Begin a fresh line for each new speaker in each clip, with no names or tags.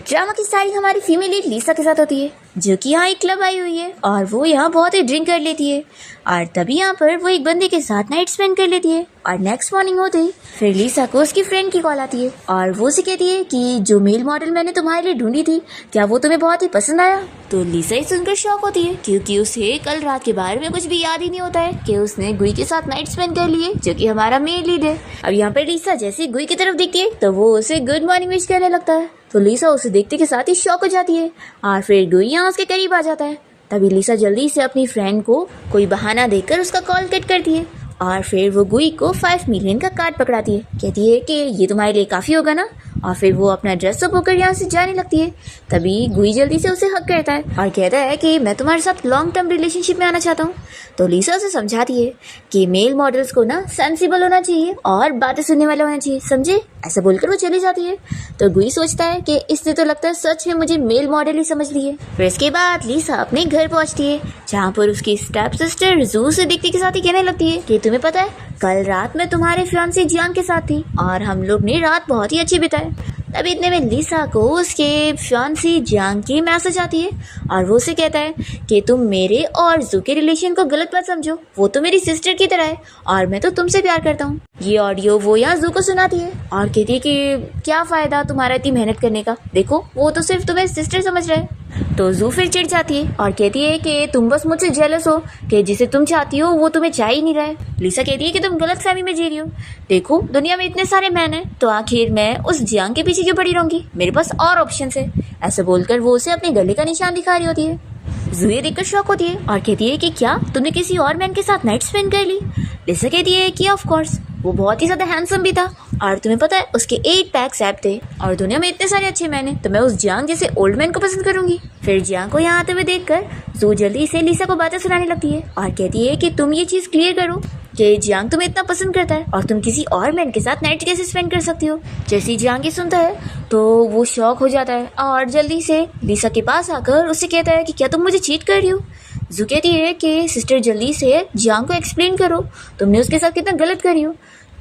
Drama की starting हमारी female lead लिसा के साथ होती है, जो कि यहाँ एक क्लब आई हुई है और वो यहाँ बहुत ही ड्रिंक कर लेती है और तभी यहाँ पर वो एक बंदे के साथ नाइट स्पेंड कर लेती है। और नेक्स्ट मॉर्निंग होते ही फिर लिसा को उसकी फ्रेंड की कॉल आती है और वो उसे कहती है कि जो मेल मॉडल मैंने तुम्हारे लिए ढूंढी थी, क्या वो तुम्हें बहुत ही पसंद आया? तो लिसा ही सुनकर शॉक होती है क्योंकि उसे कल रात के बारे में कुछ भी याद ही नहीं होता है कि उसने गुई के साथ नाइट स्पेंड कर लिए, जो कि हमारा मेल लीड है। अब यहाँ पर लिसा जैसे गुई की तरफ देखती है तो वो उसे गुड मॉर्निंग विश करने लगता है, तो लिसा उसे देखते के साथ ही शॉक हो जाती है और फिर गुई यहाँ उसके करीब आ जाता है। तभी लिसा जल्दी से अपनी फ्रेंड को कोई बहाना देकर उसका कॉल कट करती है और फिर वो गुई को 5 मिलियन का कार्ड पकड़ाती है, कहती है कि ये तुम्हारे लिए काफ़ी होगा ना, और फिर वो अपना ड्रेस अप होकर यहाँ से जाने लगती है। तभी गुई जल्दी से उसे हक करता है और कहता है कि मैं तुम्हारे साथ लॉन्ग टर्म रिलेशनशिप में आना चाहता हूँ। तो लिसा उसे समझाती है कि मेल मॉडल्स को ना सेंसिबल होना चाहिए और बातें सुनने वाला होना चाहिए, समझे? ऐसा बोलकर वो चली जाती है। तो गुई सोचता है कि इससे तो लगता है सच में मुझे मेल मॉडल ही समझ ली है। फिर इसके बाद लिसा अपने घर पहुंचती है, जहाँ पर उसकी स्टेप सिस्टर जू से देखते के साथ ही कहने लगती है कि तुम्हें पता है कल रात मैं तुम्हारे फियांसे जियांग के साथ थी और हम लोग ने रात बहुत ही अच्छी बिताई। तभी इतने में लिसा को उसके फियांसी जियांग की मैसेज आती है और वो उसे कहता है कि तुम मेरे और जू के रिलेशन को गलत मत समझो, वो तो मेरी सिस्टर की तरह है और मैं तो तुमसे प्यार करता हूँ। ये ऑडियो वो यहाँ जू को सुनाती है और कहती है कि क्या फायदा तुम्हारा इतनी मेहनत करने का, देखो वो तो सिर्फ तुम्हें सिस्टर समझ रहा है। तो जू फिर चिढ़ जाती है और कहती है कि तुम बस मुझसे जेलस हो कि जिसे तुम चाहती हो वो तुम्हें चाह ही नहीं रहा है। लिसा कहती है कि तुम गलत फहमी में जी रही हो, देखो दुनिया में इतने सारे मैन हैं तो आखिर मैं उस जियांग के पीछे क्यों पड़ी रहूंगी, मेरे पास और ऑप्शन है। ऐसे बोलकर वो उसे अपने गले का निशान दिखा रही होती है। जू ये देखकर शॉक होती है और कहती है कि क्या तुमने किसी और मैन के साथ नाइट स्पेंड कर ली? लिसा कहती है कि ऑफ कोर्स, वो बहुत ही ज्यादा हैंडसम भी था और तुम्हें पता है उसके 8 पैक्स एब थे और दुनिया में इतने सारे अच्छे मैन हैं तो मैं उस जियांग जैसे ओल्ड मैन को पसंद करूंगी। फिर जियांग को यहाँ आते हुए देखकर जू जल्दी से लिसा को बातें सुनाने लगती है और कहती है कि तुम ये चीज क्लियर करो कि जियांग तुम्हें इतना पसंद करता है और तुम किसी और मैन के साथ नाइट कैसे स्पेंड कर सकती हो। जैसे ही जियांग ये सुनता है तो वो शॉक हो जाता है और जल्दी से लिसा के पास आकर उससे कहता है कि क्या तुम मुझे चीट कर रही हो? जू कहती है कि सिस्टर जल्दी से जियांग को एक्सप्लेन करो, तुमने उसके साथ कितना गलत करी हो।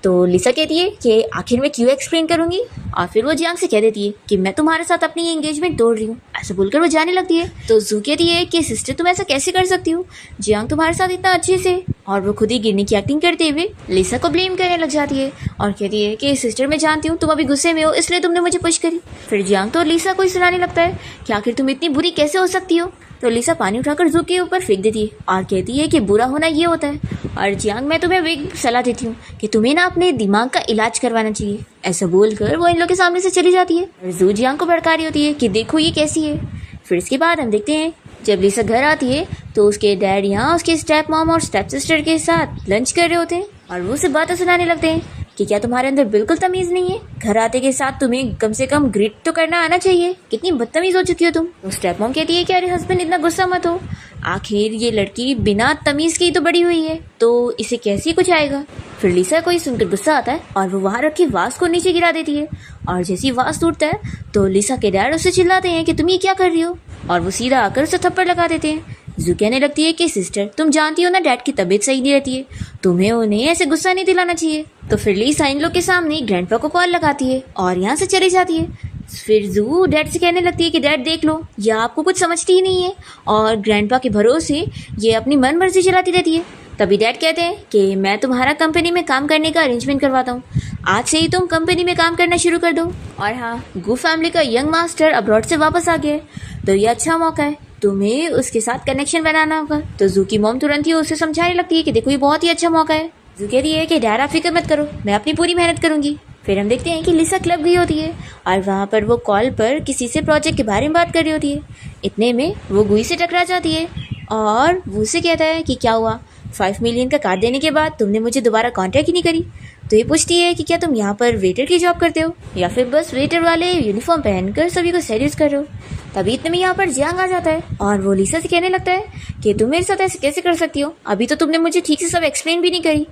तो लिसा कहती है कि आखिर मैं क्यों एक्सप्लेन करूंगी, और फिर वो जियांग से कह देती है कि मैं तुम्हारे साथ अपनी एंगेजमेंट तोड़ रही हूँ। ऐसे बोलकर वो जाने लगती है। तो जू कहती है कि सिस्टर तुम ऐसा कैसे कर सकती हो, जियांग तुम्हारे साथ इतना अच्छे से, और वो खुद ही गिरने की एक्टिंग करते हुए लिसा को ब्लेम करने लग जाती है और कहती है कि सिस्टर मैं जानती हूँ तुम अभी गुस्से में हो इसलिए तुमने मुझे पुश करी। फिर जियांग तो लिसा को ही सुनाने लगता है कि आखिर तुम इतनी बुरी कैसे हो सकती हो। तो लिसा पानी उठाकर जू के ऊपर फेंक देती है और कहती है कि बुरा होना ये होता है, और जियांग मैं तुम्हें एक सलाह देती हूँ कि तुम्हें ना अपने दिमाग का इलाज करवाना चाहिए। ऐसा बोलकर वो इन लोगों के सामने से चली जाती है और जू जियांग को भड़का रही होती है कि देखो ये कैसी है। फिर इसके बाद हम देखते हैं जब लिसा घर आती है तो उसके डैड यहाँ उसके स्टेप मॉम और स्टेप सिस्टर के साथ लंच कर रहे होते हैं और वो उसे बातें सुनाने लगते हैं कि क्या तुम्हारे अंदर बिल्कुल तमीज नहीं है, घर आते के साथ तुम्हें कम से कम ग्रिट तो करना आना चाहिए, कितनी बदतमीज हो चुकी हो तुम। तो स्टेप मॉम कहती है कि अरे हस्बैंड इतना गुस्सा मत हो, आखिर ये लड़की बिना तमीज की तो बड़ी हुई है तो इसे कैसे कुछ आएगा। फिर लिसा को ही सुनकर गुस्सा आता है और वो वहां रखी वास को नीचे गिरा देती है और जैसे ही वास टूटता है तो लिसा के डैड उससे चिल्लाते हैं कि तुम ये क्या कर रही हो, और वो सीधा आकर उसे थप्पड़ लगा देते हैं। जू कहने लगती है कि सिस्टर तुम जानती हो ना डैड की तबीयत सही नहीं रहती है, तुम्हें उन्हें ऐसे गुस्सा नहीं दिलाना चाहिए। तो फिर लिसा इन लोग के सामने ग्रैंडपा को कॉल लगाती है और यहाँ से चली जाती है। फिर जू डैड से कहने लगती है कि डैड देख लो ये आपको कुछ समझती ही नहीं है और ग्रैंडपा के भरोसे ये अपनी मन मर्जी चलाती रहती है। तभी डैड कहते हैं कि मैं तुम्हारा कंपनी में काम करने का अरेंजमेंट करवाता हूँ, आज से ही तुम कंपनी में काम करना शुरू कर दो। और हाँ, गू फैमिली का यंग मास्टर अब्रॉड से वापस आ गया है तो ये अच्छा मौका है, तुम्हें उसके साथ कनेक्शन बनाना होगा। तो जू की मॉम तुरंत ही उसे समझाने लगती है कि देखो ये बहुत ही अच्छा मौका है। जू कहती है कि डैड आप फिक्र मत करो, मैं अपनी पूरी मेहनत करूंगी। फिर हम देखते हैं कि लिसा क्लब गई होती है और वहाँ पर वो कॉल पर किसी से प्रोजेक्ट के बारे में बात कर रही होती है। इतने में वो गुई से टकरा जाती है और वो उसे कहता है कि क्या हुआ, 5 मिलियन का कार्ड देने के बाद तुमने मुझे दोबारा कांटेक्ट ही नहीं करी। तो ये पूछती है कि क्या तुम यहाँ पर वेटर की जॉब करते हो या फिर बस वेटर वाले यूनिफॉर्म पहनकर सभी को सेड्यूस कर रहे हो। तभी इतने में यहाँ पर जियांग आ जाता है और वो लिसा से कहने लगता है कि तुम मेरे साथ ऐसे कैसे कर सकती हो, अभी तो तुमने मुझे ठीक से सब एक्सप्लेन भी नहीं करी।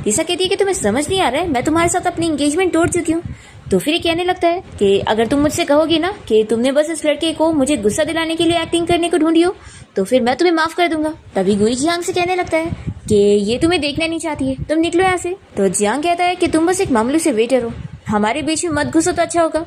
लिसा कहती है कि तुम्हें समझ नहीं आ रहा है, मैं तुम्हारे साथ अपनी एंगेजमेंट तोड़ चुकी हूँ। तो फिर ये कहने लगता है कि अगर तुम मुझसे कहोगी ना कि तुमने बस इस लड़के को मुझे गुस्सा दिलाने के लिए एक्टिंग करने को ढूंढी हो तो फिर मैं तुम्हें माफ कर दूंगा। तभी गुई जियांग से कहने लगता है कि ये तुम्हें देखना नहीं चाहती है, तुम निकलो यहाँ से। तो जियांग कहता है कि तुम बस एक मामूली से वेटर हो, हमारे बीच में मत घुसो तो अच्छा होगा।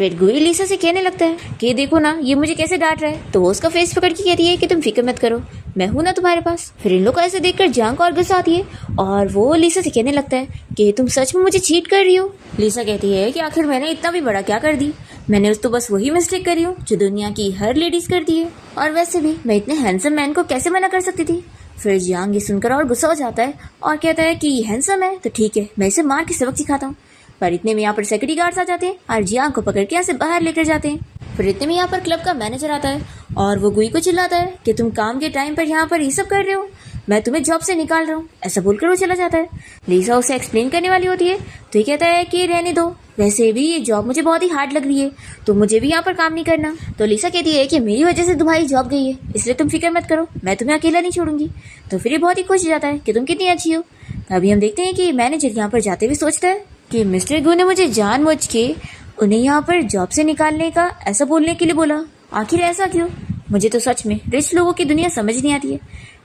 फिर गुई लिसा से कहने लगता है कि देखो ना ये मुझे कैसे डांट रहा है। तो वो उसका फेस पकड़ के कहती है कि तुम फिक्र मत करो, मैं हूं ना तुम्हारे पास। फिर इन लोग को ऐसे देखकर जियांग को और गुस्सा आती है और वो लिसा से कहने लगता है कि तुम सच में मुझे चीट कर रही हो। लिसा कहती है कि आखिर मैंने इतना भी बड़ा क्या कर दी, मैंने तो बस वही मिस्टेक करी हूँ जो दुनिया की हर लेडीज करती है, और वैसे भी मैं इतने हैंडसम मैन को कैसे मना कर सकती थी। फिर जियांग ये सुनकर और गुस्सा हो जाता है और कहता है कि हैंडसम है तो ठीक है, मैं इसे मार के सबक सिखाता हूँ। पर इतने में यहाँ पर सिक्योरिटी गार्ड्स आ जाते हैं और जियांग को पकड़ के यहाँ से बाहर लेकर जाते हैं। फिर इतने में यहाँ पर क्लब का मैनेजर आता है और वो गुई को चिल्लाता है कि तुम काम के टाइम पर यहाँ पर ये सब कर रहे हो, मैं तुम्हें जॉब से निकाल रहा हूँ। ऐसा बोलकर वो चला जाता है। लिसा उसे एक्सप्लेन करने वाली होती है तो ये कहता है कि रहने दो, वैसे भी ये जॉब मुझे बहुत ही हार्ड लग रही है तो मुझे भी यहाँ पर काम नहीं करना। तो लिसा कहती है कि मेरी वजह से तुम्हारी जॉब गई है, इसलिए तुम फिक्र मत करो, मैं तुम्हें अकेला नहीं छोड़ूंगी। तो फिर ये बहुत ही खुश हो जाता है कि तुम कितनी अच्छी हो। अभी हम देखते हैं कि मैनेजर यहाँ पर जाते हुए सोचता है कि मिस्टर गू ने मुझे जानबूझ के उन्हें यहाँ पर जॉब से निकालने का ऐसा बोलने के लिए बोला, आखिर ऐसा क्यों? मुझे तो सच में रिच लोगों की दुनिया समझ नहीं आती है।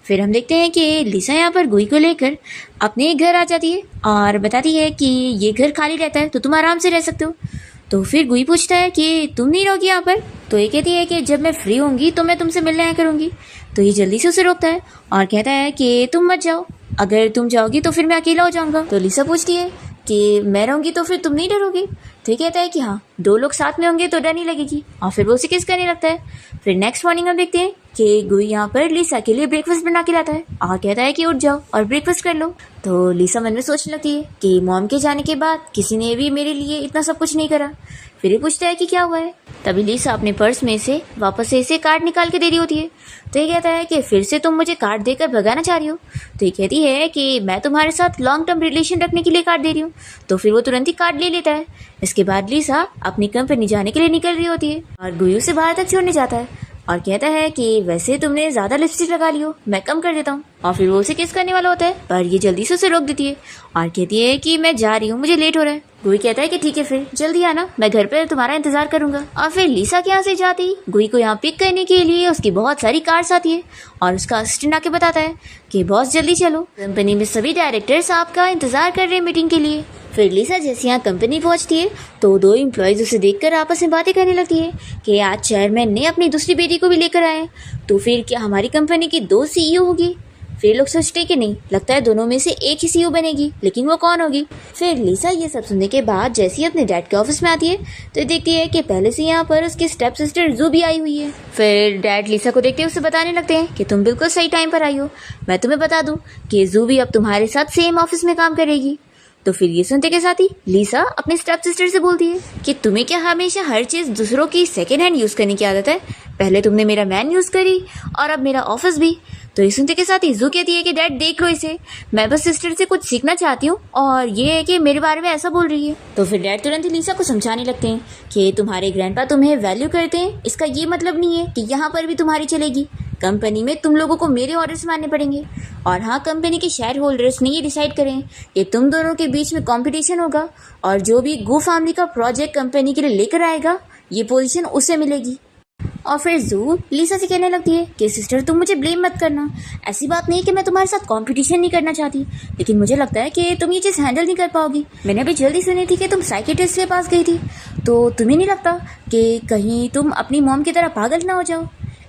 फिर हम देखते हैं कि लिसा यहाँ पर गुई को लेकर अपने घर आ जाती है और बताती है कि ये घर खाली रहता है तो तुम आराम से रह सकते हो। तो फिर गुई पूछता है कि तुम नहीं रहोगी यहाँ पर? तो ये कहती है कि जब मैं फ्री होंगी तो मैं तुमसे मिलने आया करूँगी। तो ये जल्दी से उसे रोकता है और कहता है कि तुम मत जाओ, अगर तुम जाओगी तो फिर मैं अकेला हो जाऊँगा। तो लिसा पूछती है कि मैं रहूँगी तो फिर तुम नहीं डरोगी? तो ये कहता है कि हाँ, दो लोग साथ में होंगे तो डर नहीं लगेगी, और फिर वो उसे किस करने लगता है। फिर नेक्स्ट मॉर्निंग हम देखते हैं कि गुई यहाँ पर लिसा के लिए ब्रेकफास्ट बना के लाता है और कहता है कि उठ जाओ और ब्रेकफास्ट कर लो। तो लिसा मन में सोचने लगती है कि मॉम के जाने के बाद किसी ने भी मेरे लिए इतना सब कुछ नहीं करा। फिर ये पूछता है कि क्या हुआ है। तभी लिसा अपने पर्स में से वापस से इसे कार्ड निकाल के दे रही होती है। तो ये कहता है कि फिर से तुम मुझे कार्ड देकर भगाना चाह रही हो। तो ये कहती है कि मैं तुम्हारे साथ लॉन्ग टर्म रिलेशन रखने के लिए कार्ड दे रही हूँ। तो फिर वो तुरंत ही कार्ड ले लेता है। इसके बाद लिसा अपनी कंपनी जाने के लिए निकल रही होती है और गुई उसे बाहर तक छोड़ने जाता है और कहता है कि वैसे तुमने ज्यादा लिपस्टिक लगा ली हो, मैं कम कर देता हूँ। और फिर वो उसे किस करने वाला होता है पर ये जल्दी से उसे रोक देती है और कहती है कि मैं जा रही हूँ, मुझे लेट हो रहा है। गुई कहता है कि ठीक है फिर जल्दी आना, मैं घर पर तुम्हारा इंतजार करूंगा। और फिर लिसा के यहाँ से जाती गुई को यहाँ पिक करने के लिए उसकी बहुत सारी कार्स आती है और उसका असिस्टेंट आके बताता है कि बॉस जल्दी चलो, कंपनी में सभी डायरेक्टर्स आपका इंतजार कर रहे हैं मीटिंग के लिए। फिर लिसा जैसे यहाँ कंपनी पहुंचती है तो दो एम्प्लॉयज उसे देखकर आपस में बातें करने लगती है कि आज चेयरमैन ने अपनी दूसरी बेटी को भी लेकर आए, तो फिर क्या हमारी कंपनी की 2 CEO होगी? फिर लोग सोचते कि नहीं, लगता है दोनों में से एक ही CEO बनेगी, लेकिन वो कौन होगी? फिर लिसा ये सब सुनने के बाद जैसे ही अपने डैड के ऑफिस में आती है तो देखती है कि पहले से यहाँ पर उसकी स्टेप सिस्टर जू भी आई हुई है। फिर डैड लिसा को देखते उसे बताने लगते हैं कि तुम बिल्कुल सही टाइम पर आई हो, मैं तुम्हें बता दूं कि जू भी अब तुम्हारे साथ सेम ऑफिस में काम करेगी। तो फिर ये सुनते के साथ ही लिसा अपने स्टेप सिस्टर से बोलती है कि तुम्हें क्या हमेशा हर चीज दूसरों की सेकेंड हैंड यूज करने की आदत है? पहले तुमने मेरा मैन यूज करी और अब मेरा ऑफिस भी। तो ये सुनते के साथ ही जू कहती है कि डैड देख लो इसे, मैं बस सिस्टर से कुछ सीखना चाहती हूँ और ये है कि मेरे बारे में ऐसा बोल रही है। तो फिर डैड तुरंत ही लिसा को समझाने लगते हैं कि तुम्हारे ग्रैंडपा तुम्हें वैल्यू करते हैं, इसका ये मतलब नहीं है कि यहाँ पर भी तुम्हारी चलेगी, कंपनी में तुम लोगों को मेरे ऑर्डर्स मानने पड़ेंगे। और हाँ, कंपनी के शेयर होल्डर्स ने ये डिसाइड करें कि तुम दोनों के बीच में कंपटीशन होगा और जो भी गू फैमिली का प्रोजेक्ट कंपनी के लिए लेकर आएगा ये पोजीशन उसे मिलेगी। और फिर जू लिसा से कहने लगती है कि सिस्टर तुम मुझे ब्लेम मत करना, ऐसी बात नहीं कि मैं तुम्हारे साथ कंपटीशन नहीं करना चाहती, लेकिन मुझे लगता है कि तुम ये चीज़ हैंडल नहीं कर पाओगी। मैंने अभी जल्दी सुनी थी कि तुम साइकियाट्रिस्ट के पास गई थी, तो तुम्हें नहीं लगता कि कहीं तुम अपनी मॉम की तरह पागल ना हो जाओ?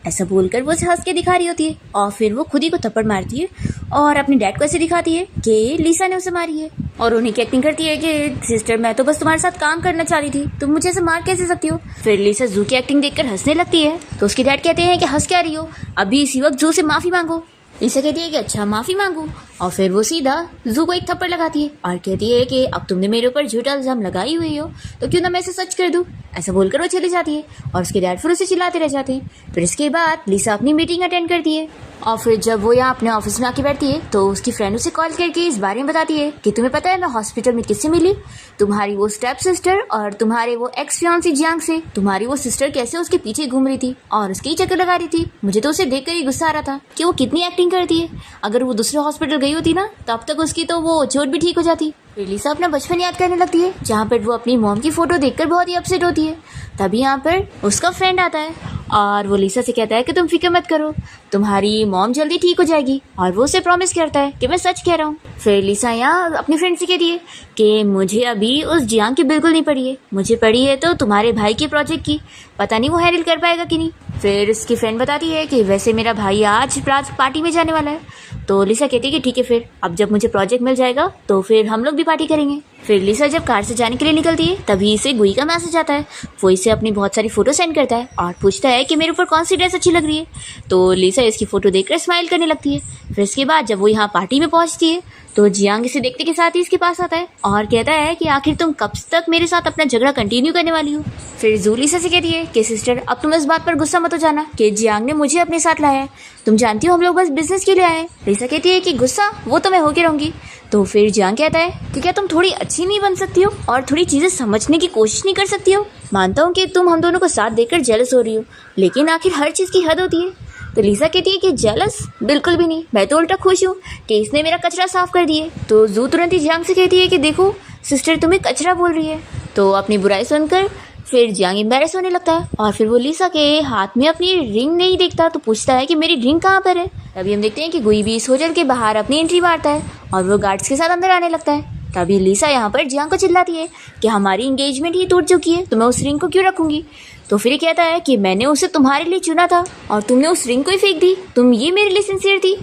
ऐसा बोलकर वो हंस के दिखा रही होती है और फिर वो खुद ही को थप्पड़ मारती है और अपने डैड को ऐसे दिखाती है कि लिसा ने उसे मारी है और उन्हीं की एक्टिंग करती है कि सिस्टर मैं तो बस तुम्हारे साथ काम करना चाह रही थी, तुम मुझे ऐसे मार कैसे सकती हो? फिर लिसा जू की एक्टिंग देखकर हंसने लगती है तो उसके डैड कहते हैं कि हंस क्या रही हो, अभी इसी वक्त जू से माफी मांगो। लिसा कहती है कि अच्छा माफी मांगू और फिर वो सीधा जू को एक थप्पड़ लगाती है और कहती है कि अब तुमने मेरे ऊपर झूठा इल्जाम लगाई हुई हो तो क्यों ना मैं इसे सच कर दूं। ऐसा बोलकर वो चली जाती है और उसके डैड फिर उसे चिल्लाते रह जाते हैं। फिर इसके बाद लिसा अपनी मीटिंग अटेंड करती है और फिर जब वो यहाँ अपने ऑफिस में आके बैठती है तो उसकी फ्रेंड उसे कॉल करके इस बारे में बताती है कि तुम्हें पता है मैं हॉस्पिटल में किससे मिली? तुम्हारी वो स्टेप सिस्टर और तुम्हारे वो एक्स फियांसी जियांग से। तुम्हारी वो सिस्टर कैसे उसके पीछे घूम रही थी और उसके ही चक्कर लगा रही थी। मुझे तो उसे देखकर ही गुस्सा आ रहा था कि वो कितनी एक्टिंग करती है। अगर वो दूसरे हॉस्पिटल गई होती ना तब तक उसकी तो वो चोट भी ठीक हो जाती। फिर लिसा अपना बचपन याद करने लगती है जहाँ पर वो अपनी मॉम की फोटो देखकर बहुत ही अपसेट होती है। तभी यहाँ पर उसका फ्रेंड आता है और वो लिसा से कहता है कि तुम फिक्र मत करो, तुम्हारी मॉम जल्दी ठीक हो जाएगी। और वो उसे प्रॉमिस करता है कि मैं सच कह रहा हूँ। फिर लिसा यहाँ अपनी फ्रेंड से कहती है कि मुझे अभी उस जियांग की बिल्कुल नहीं पड़ी है, मुझे पड़ी है तो तुम्हारे भाई के प्रोजेक्ट की, पता नहीं वो हैंडल कर पाएगा कि नहीं। फिर उसकी फ्रेंड बताती है कि वैसे मेरा भाई आज रात पार्टी में जाने वाला है। तो लिसा कहती है कि ठीक है, फिर अब जब मुझे प्रोजेक्ट मिल जाएगा तो फिर हम लोग भी पार्टी करेंगे। फिर लिसा जब कार से जाने के लिए निकलती है तभी इसे गुई का मैसेज आता है। वो इसे अपनी बहुत सारी फोटो सेंड करता है और पूछता है कि मेरे ऊपर कौन सी ड्रेस अच्छी लग रही है। तो लिसा इसकी फोटो देखकर स्माइल करने लगती है। फिर इसके बाद जब वो यहाँ पार्टी में पहुंचती है तो जियांग इसे देखने के साथ ही इसके पास आता है और कहता है कि आखिर तुम कब तक मेरे साथ अपना झगड़ा कंटिन्यू करने वाली हो। फिर जू लिसा से कहती है कि सिस्टर, अब तुम इस बात पर गुस्सा मत हो जाना कि जियांग ने मुझे अपने साथ लाया है, तुम जानती हो हम लोग बस बिजनेस के लिए आए हैं। लिसा कहती है कि गुस्सा वो तो मैं होके रहूंगी। तो फिर जियांग कहता है कि क्या तुम थोड़ी अच्छी नहीं बन सकती हो और थोड़ी चीजें समझने की कोशिश नहीं कर सकती हो। मानता हूँ कि तुम हम दोनों को साथ देखकर जेलस हो रही हो, लेकिन आखिर हर चीज की हद होती है। तो लिसा कहती है कि जेलस बिल्कुल भी नहीं, मैं तो उल्टा खुश हूँ कि इसने मेरा कचरा साफ कर दिए। तो जू तुरंत ही जियांग से कहती है कि देखो सिस्टर तुम्हें कचरा बोल रही है। तो अपनी बुराई सुनकर फिर जियांग एम्बैरेस होने लगता है और फिर वो लिसा के हाथ में अपनी रिंग नहीं देखता तो पूछता है कि मेरी रिंग कहाँ पर है। तभी हम देखते हैं कि गुई भी इस होटल के बाहर अपनी एंट्री मारता है और वो गार्ड्स के साथ अंदर आने लगता है। तभी लिसा यहाँ पर जियांग को चिल्लाती है कि हमारी एंगेजमेंट ही टूट चुकी है तो मैं उस रिंग को क्यों रखूंगी। तो फिर कहता है कि मैंने उसे तुम्हारे लिए चुना था और तुमने उस रिंग को ही फेंक दी, तुम ये मेरे लिए सिंसियर थी।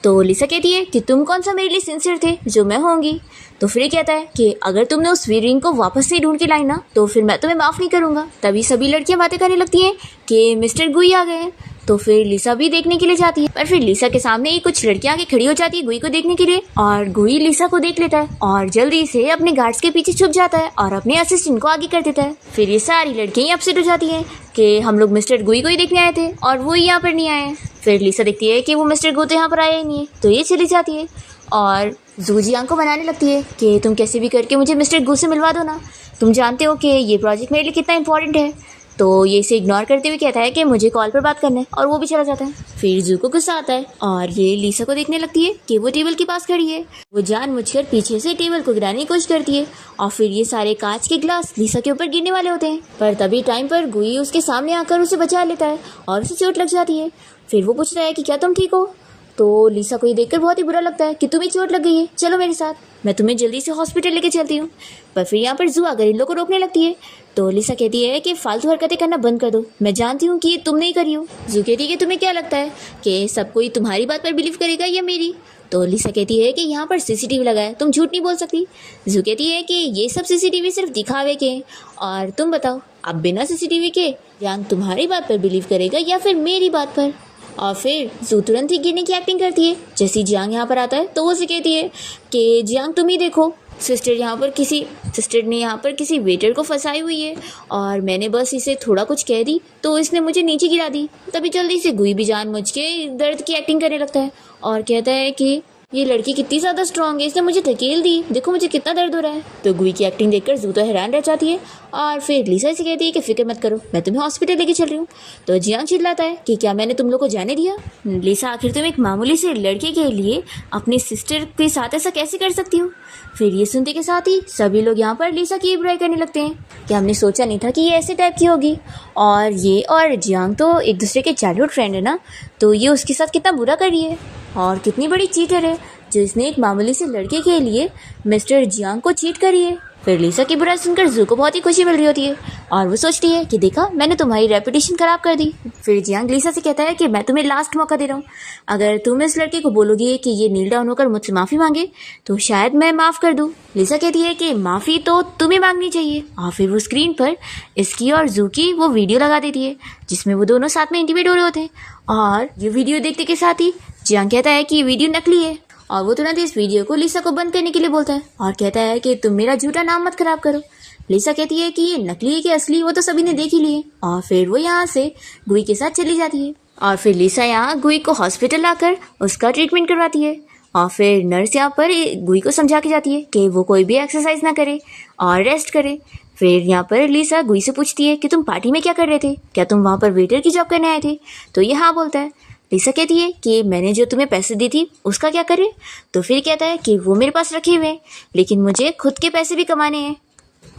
तो लिसा कहती है कि तुम कौन सा मेरे लिए सिंसियर थे जो मैं होंगी। तो फिर कहता है कि अगर तुमने उस रिंग को वापस से ढूंढ के लाई ना तो फिर मैं तुम्हें माफ नहीं करूंगा। तभी सभी लड़कियां बातें करने लगती हैं कि मिस्टर गुई आ गए हैं। तो फिर लिसा भी देखने के लिए जाती है, पर फिर लिसा के सामने ही कुछ लड़कियां आके खड़ी हो जाती है गुई को देखने के लिए और गुई लिसा को देख लेता है और जल्दी से अपने गार्ड्स के पीछे छुप जाता है और अपने असिस्टेंट को आगे कर देता है। फिर ये सारी लड़कियां अपसेट हो जाती हैं कि हम लोग मिस्टर गुई को ही देखने आए थे और वो यहाँ पर नहीं आए। फिर लिसा देखती है कि वो मिस्टर गु तो यहाँ पर आया ही नहीं है, तो ये चली जाती है और जू जियांग को बनाने लगती है कि तुम कैसे भी करके मुझे मिस्टर गु से मिलवा दो ना, तुम जानते हो कि ये प्रोजेक्ट मेरे लिए कितना इंपॉर्टेंट है। तो ये इसे इग्नोर करते हुए कहता है कि मुझे कॉल पर बात करना है और वो भी चला जाता है। फिर जू को गुस्सा आता है और ये लिसा को देखने लगती है कि वो टेबल के पास खड़ी है। वो जानबूझकर पीछे से टेबल को गिराने की कोशिश करती है और फिर ये सारे कांच के ग्लास लिसा के ऊपर गिरने वाले होते हैं, पर तभी टाइम पर गुई उसके सामने आकर उसे बचा लेता है और उसे चोट लग जाती है। फिर वो पूछता है कि क्या तुम ठीक हो। तो लिसा को ये देखकर बहुत ही बुरा लगता है कि तुम्हें चोट लग गई है, चलो मेरे साथ, मैं तुम्हें जल्दी से हॉस्पिटल लेके चलती हूँ। पर फिर यहाँ पर जू आकर इन लोगों को रोकने लगती है। तो लिसा कहती है कि फालतू हरकतें करना बंद कर दो, मैं जानती हूँ कि ये तुम नहीं करी हो। जू कहती है कि तुम्हें क्या लगता है कि सब कोई तुम्हारी बात पर बिलीव करेगा या मेरी। तो लिसा कहती है कि यहाँ पर सीसीटीवी लगा है, तुम झूठ नहीं बोल सकती। जू कहती है कि ये सब सीसीटीवी सिर्फ दिखावे के हैं और तुम बताओ अब बिना सीसीटीवी के जियांग तुम्हारी बात पर बिलीव करेगा या फिर मेरी बात पर। और फिर जू तुरंत ही गिरने की एक्टिंग करती है। जैसे जियांग यहाँ पर आता है तो वो उसे कहती है कि जियांग तुम ही देखो, सिस्टर ने यहाँ पर किसी वेटर को फंसाई हुई है और मैंने बस इसे थोड़ा कुछ कह दी तो इसने मुझे नीचे गिरा दी। तभी जल्दी से गुई भी जानबूझ के दर्द की एक्टिंग करने लगता है और कहता है कि ये लड़की कितनी ज़्यादा स्ट्रांग है, इसने मुझे धकेल दी, देखो मुझे कितना दर्द हो रहा है। तो गुई की एक्टिंग देखकर जू तो हैरान रह जाती है और फिर लिसा से कहती है कि फिक्र मत करो, मैं तुम्हें हॉस्पिटल लेके चल रही हूँ। तो जियांग चिल्लाता है कि क्या मैंने तुम लोग को जाने दिया। लिसा, आखिर तुम एक मामूली से लड़के के लिए अपनी सिस्टर के साथ ऐसा कैसे कर सकती हो। फिर ये सुनते के साथ ही सभी लोग यहाँ पर लिसा की बुराई करने लगते हैं कि हमने सोचा नहीं था कि ये ऐसे टाइप की होगी और ये और जियांग तो एक दूसरे के चाइल्डहुड फ्रेंड है ना, तो ये उसके साथ कितना बुरा कर रही है और कितनी बड़ी चीटर है जो इसने एक मामूली से लड़के के लिए मिस्टर जियांग को चीट करी है। फिर लिसा की बुराई सुनकर जू को बहुत ही खुशी मिल रही होती है और वो सोचती है कि देखा मैंने तुम्हारी रेपुटेशन खराब कर दी। फिर जियांग लिसा से कहता है कि मैं तुम्हें लास्ट मौका दे रहा हूँ, अगर तुम इस लड़के को बोलोगी कि ये नील डाउन होकर मुझसे माफ़ी मांगे तो शायद मैं माफ़ कर दूँ। लिसा कहती है कि माफ़ी तो तुम्हें मांगनी चाहिए और फिर वो स्क्रीन पर इसकी और जू की वो वीडियो लगा देती है जिसमें वो दोनों साथ में इंटीमेट हो रहे होते हैं। और ये वीडियो देखते के साथ ही जियांग कहता है कि ये वीडियो नकली है और वो तुरंत इस वीडियो को लिसा को बंद करने के लिए बोलता है और कहता है कि तुम मेरा झूठा नाम मत खराब करो। लिसा कहती है कि ये नकली है कि असली वो तो सभी ने देख ही लिए और फिर वो यहाँ से गुई के साथ चली जाती है। और फिर लिसा यहाँ गुई को हॉस्पिटल लाकर उसका ट्रीटमेंट करवाती है और फिर नर्स यहाँ पर गुई को समझा के जाती है कि वो कोई भी एक्सरसाइज ना करे और रेस्ट करे। फिर यहाँ पर लिसा गुई से पूछती है कि तुम पार्टी में क्या कर रहे थे, क्या तुम वहाँ पर वेटर की जॉब करने आए थे। तो ये हाँ बोलता है। लिसा कहती है कि मैंने जो तुम्हें पैसे दी थी उसका क्या करें। तो फिर कहता है कि वो मेरे पास रखे हुए हैं लेकिन मुझे खुद के पैसे भी कमाने हैं।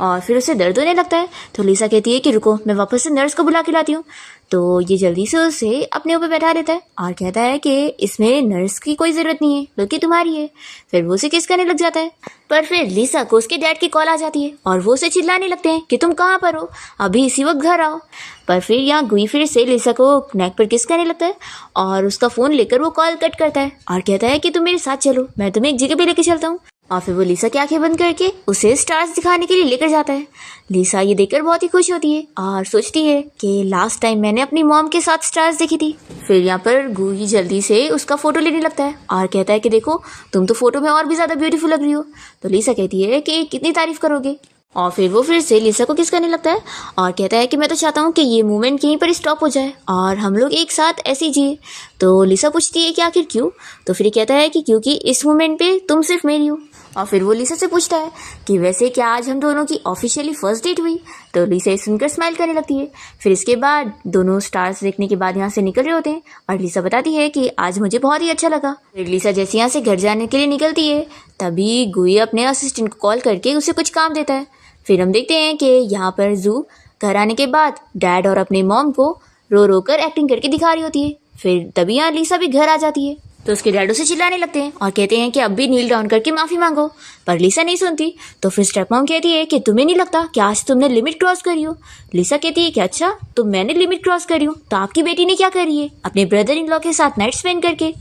और फिर उसे दर्द होने लगता है। तो लिसा कहती है कि रुको, मैं वापस से नर्स को बुला के लाती हूँ। तो ये जल्दी से उसे अपने ऊपर बैठा देता है और कहता है कि इसमें नर्स की कोई ज़रूरत नहीं है, बल्कि तुम्हारी है। फिर वो उसे किस करने लग जाता है। पर फिर लिसा को उसके डैड की कॉल आ जाती है और वो उसे चिल्लाने लगते हैं कि तुम कहाँ पर हो, अभी इसी वक्त घर आओ। पर फिर यहाँ गुई फिर से लिसा को नेक पर किस करने लगता है और उसका फ़ोन लेकर वो कॉल कट करता है और कहता है कि तुम मेरे साथ चलो, मैं तुम्हें एक जगह पे लेके चलता हूँ। और फिर वो लिसा की आंखें बंद करके उसे स्टार्स दिखाने के लिए लेकर जाता है। लिसा ये देखकर बहुत ही खुश होती है और सोचती है कि लास्ट टाइम मैंने अपनी मॉम के साथ स्टार्स देखी थी। फिर यहाँ पर गुई जल्दी से उसका फोटो लेने लगता है और कहता है कि देखो, तुम तो फोटो में और भी ज्यादा ब्यूटीफुल लग रही हो। तो लिसा कहती है कि कितनी तारीफ करोगे। और फिर वो फिर से लिसा को किस करने लगता है और कहता है कि मैं तो चाहता हूँ कि ये मूवमेंट यहीं पर स्टॉप हो जाए और हम लोग एक साथ ऐसे ही जिए। तो लिसा पूछती है कि आखिर क्यों। तो फिर कहता है कि क्योंकि इस मूवमेंट पे तुम सिर्फ मेरी हो। और फिर वो लिसा से पूछता है कि वैसे क्या आज हम दोनों की ऑफिशियली फर्स्ट डेट हुई। तो लिसा सुनकर स्माइल करने लगती है। फिर इसके बाद दोनों स्टार्स देखने के बाद यहाँ से निकल रहे होते हैं और लिसा बताती है कि आज मुझे बहुत ही अच्छा लगा। फिर लिसा जैसे यहाँ से घर जाने के लिए निकलती है तभी गुई अपने असिस्टेंट को कॉल करके उसे कुछ काम देता है। फिर हम देखते हैं कि यहाँ पर जू घर आने के बाद डैड और अपने मॉम को रो रो कर एक्टिंग करके दिखा रही होती है। फिर तभी यहाँ लिसा भी घर आ जाती है। तो उसके डैड उसे चिल्लाने लगते हैं और कहते हैं कि अब भी नील डाउन करके माफी मांगो। पर लिसा नहीं सुनती। तो फिर स्टेप मॉम कहती है कि तुम्हें नहीं लगता कि आज तुमने लिमिट क्रॉस करी हो। लिसा कहती है कि अच्छा, तो मैंने लिमिट क्रॉस करी हूँ, तो आपकी बेटी ने क्या करी है अपने ब्रदर इन लॉ के साथ नाइट स्पेंड करके।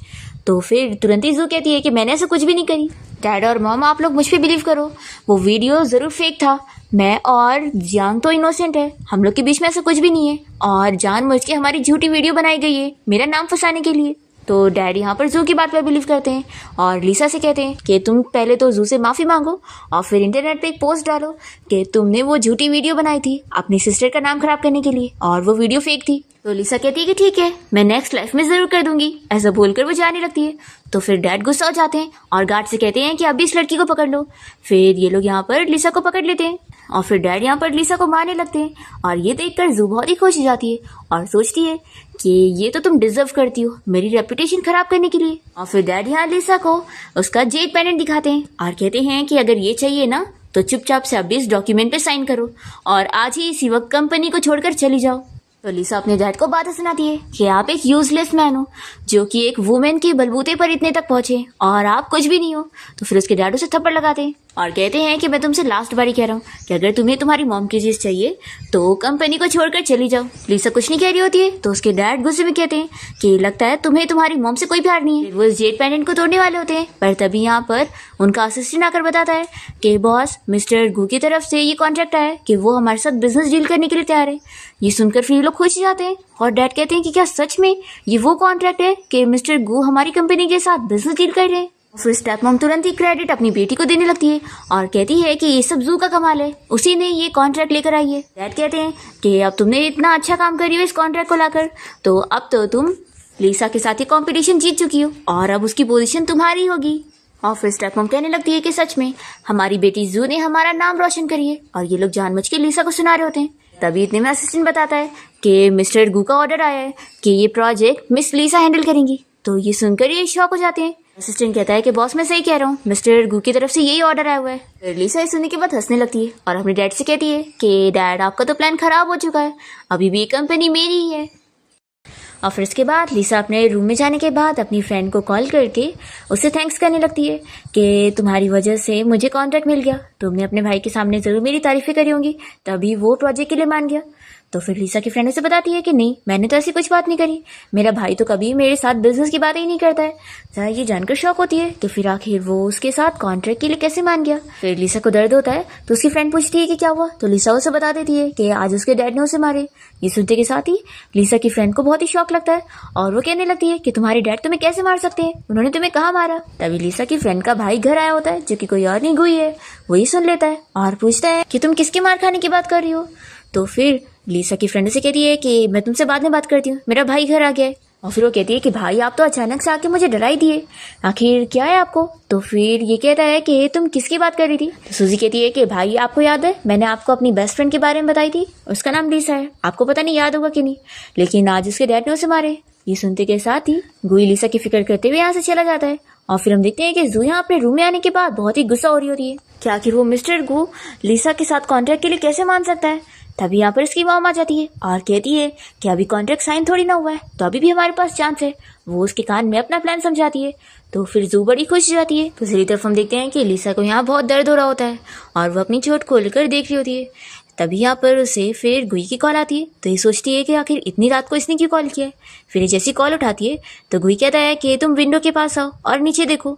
तो फिर तुरंत ही जू कहती है कि मैंने ऐसा कुछ भी नहीं करी। डैड और मॉम, आप लोग मुझ पे बिलीव करो, वो वीडियो जरूर फेक था। मैं और जियांग तो इनोसेंट है, हम लोग के बीच में ऐसा कुछ भी नहीं है और जानबूझ के हमारी झूठी वीडियो बनाई गई है मेरा नाम फंसाने के लिए। तो डैड यहाँ पर जू की बात पर बिलीव करते हैं और लिसा से कहते हैं कि तुम पहले तो जू से माफ़ी मांगो और फिर इंटरनेट पे एक पोस्ट डालो कि तुमने वो झूठी वीडियो बनाई थी अपनी सिस्टर का नाम खराब करने के लिए और वो वीडियो फेक थी। तो लिसा कहती है कि ठीक है, मैं नेक्स्ट लाइफ में ज़रूर कर दूंगी। ऐसा बोलकर वो जाने लगती है। तो फिर डैड गुस्सा हो जाते हैं और गार्ड से कहते हैं कि अभी इस लड़की को पकड़ लो। फिर ये लोग यहाँ पर लिसा को पकड़ लेते हैं और फिर डैड यहाँ पर लिसा को मारने लगते हैं और ये देखकर जू बहुत ही खुश हो जाती है और सोचती है कि ये तो तुम डिजर्व करती हो मेरी रेपुटेशन खराब करने के लिए। और फिर डैड यहाँ लिसा को उसका जेड पेंडेंट दिखाते हैं और कहते हैं कि अगर ये चाहिए ना तो चुपचाप से अभी इस डॉक्यूमेंट पे साइन करो और आज ही इसी वक्त कंपनी को छोड़कर चली जाओ। तो लिसा अपने डैड को बातें सुनाती है कि आप एक यूजलेस मैन हो जो कि एक वुमेन के बलबूते पर इतने तक पहुंचे और आप कुछ भी नहीं हो। तो फिर उसके डैड उसे थप्पड़ लगाते हैं और कहते हैं कि मैं तुमसे लास्ट बारी कह रहा हूँ कि अगर तुम्हें तुम्हारी मॉम की चीज चाहिए तो कंपनी को छोड़कर चली जाओ। लिसा कुछ नहीं कह रही होती है तो उसके डैड गुस्से में कहते हैं कि लगता है तुम्हें तुम्हारी मॉम से कोई प्यार नहीं है। वो इस जेड पेंडेंट को तोड़ने वाले होते हैं पर तभी यहाँ पर उनका असिस्टेंट आकर बताता है कि बॉस, मिस्टर गू की तरफ से ये कॉन्ट्रैक्ट आया है कि वो हमारे साथ बिजनेस डील करने के लिए तैयार है। ये सुनकर फिर लोग खुश जाते हैं और डैड कहते हैं कि क्या सच में ये वो कॉन्ट्रैक्ट है कि मिस्टर गू हमारी कंपनी के साथ बिजनेस डील कर रहे हैं। फिर स्टेप मॉम तुरंत ही क्रेडिट अपनी बेटी को देने लगती है और कहती है कि ये सब जू का कमाल है, उसी ने ये कॉन्ट्रैक्ट लेकर आई है। डैड कहते हैं कि अब तुमने इतना अच्छा काम करी हो इस कॉन्ट्रैक्ट को लाकर, तो अब तो तुम लिसा के साथ ये कॉम्पिटिशन जीत चुकी हो और अब उसकी पोजीशन तुम्हारी होगी। और फिर स्टेप मॉम कहने लगती है कि सच में हमारी बेटी जू ने हमारा नाम रोशन करी है और ये लोग जानबूझ के लिसा को सुना रहे होते हैं। तभी इतने में असिस्टेंट बताता है कि मिस्टर गू का ऑर्डर आया है कि ये प्रोजेक्ट मिस लिसा हैंडल करेंगी। तो ये सुनकर ये शॉक हो जाते हैं। असिस्टेंट कहता है कि बॉस, मैं सही कह रहा हूँ, मिस्टर गू की तरफ से यही ऑर्डर आया हुआ है। फिर लिसा ये सुनने के बाद हंसने लगती है और अपने डैड से कहती है कि डैड, आपका तो प्लान खराब हो चुका है, अभी भी ये कंपनी मेरी ही है। और फिर इसके बाद लिसा अपने रूम में जाने के बाद अपनी फ्रेंड को कॉल करके उसे थैंक्स करने लगती है कि तुम्हारी वजह से मुझे कॉन्ट्रैक्ट मिल गया, तुमने अपने भाई के सामने ज़रूर मेरी तारीफें करी होंगी, तभी वो प्रोजेक्ट के लिए मान गया। तो फिर लिसा की फ्रेंड उसे बताती है कि नहीं, मैंने तो ऐसी कुछ बात नहीं करी, मेरा भाई तो कभी मेरे साथ बिजनेस की बात ही नहीं करता है। जरा ये जानकर शौक होती है कि फिर आखिर वो उसके साथ कॉन्ट्रैक्ट के लिए कैसे मान गया। फिर लिसा को दर्द होता है तो उसकी फ्रेंड पूछती है कि क्या हुआ। तो लिसा उसे बता देती है कि आज उसके डैड ने उसे मारे। ये सुनते के साथ ही लिसा की फ्रेंड को बहुत ही शौक लगता है और वो कहने लगती है कि तुम्हारे डैड तुम्हें कैसे मार सकते हैं, उन्होंने तुम्हें कहाँ मारा। तभी लिसा की फ्रेंड का भाई घर आया होता है जो कि कोई और नहीं गुई है। वही सुन लेता है और पूछता है कि तुम किसके मार खाने की बात कर रही हो। तो फिर लिसा की फ्रेंड से कहती है कि मैं तुमसे बाद में बात करती हूँ, मेरा भाई घर आ गया है। और फिर वो कहती है कि भाई, आप तो अचानक से आके मुझे डरा ही दिए, आखिर क्या है आपको। तो फिर ये कहता है कि तुम किसकी बात कर रही थी। तो सूजी कहती है कि भाई, आपको याद है मैंने आपको अपनी बेस्ट फ्रेंड के बारे में बताई थी, उसका नाम लिसा है, आपको पता नहीं याद होगा कि नहीं, लेकिन आज उसके डैड ने उसे मारे। ये सुनते के साथ ही गुई लिसा की फिक्र करते हुए यहाँ से चला जाता है और फिर हम देखते हैं कि जू यहाँ अपने रूम में आने के बाद बहुत ही गुस्सा हो रही होती है कि आखिर वो मिस्टर गू लिसा के साथ कॉन्ट्रैक्ट के लिए कैसे मान सकता है। तभी यहाँ पर इसकी मॉम आ जाती है और कहती है कि अभी कॉन्ट्रैक्ट साइन थोड़ी ना हुआ है, तो अभी भी हमारे पास चांस है। वो उसके कान में अपना प्लान समझाती है, तो फिर जू बड़ी खुश हो जाती है। दूसरी तरफ हम देखते हैं कि लिसा को यहाँ बहुत दर्द हो रहा होता है और वो अपनी चोट खोल कर देख रही होती है। तभी यहाँ पर उसे फिर गुई की कॉल आती है, तो ये सोचती है कि आखिर इतनी रात को इसने क्यों कॉल किया है। फिर ये जैसी कॉल उठाती है तो गुई कहता है कि तुम विंडो के पास आओ और नीचे देखो।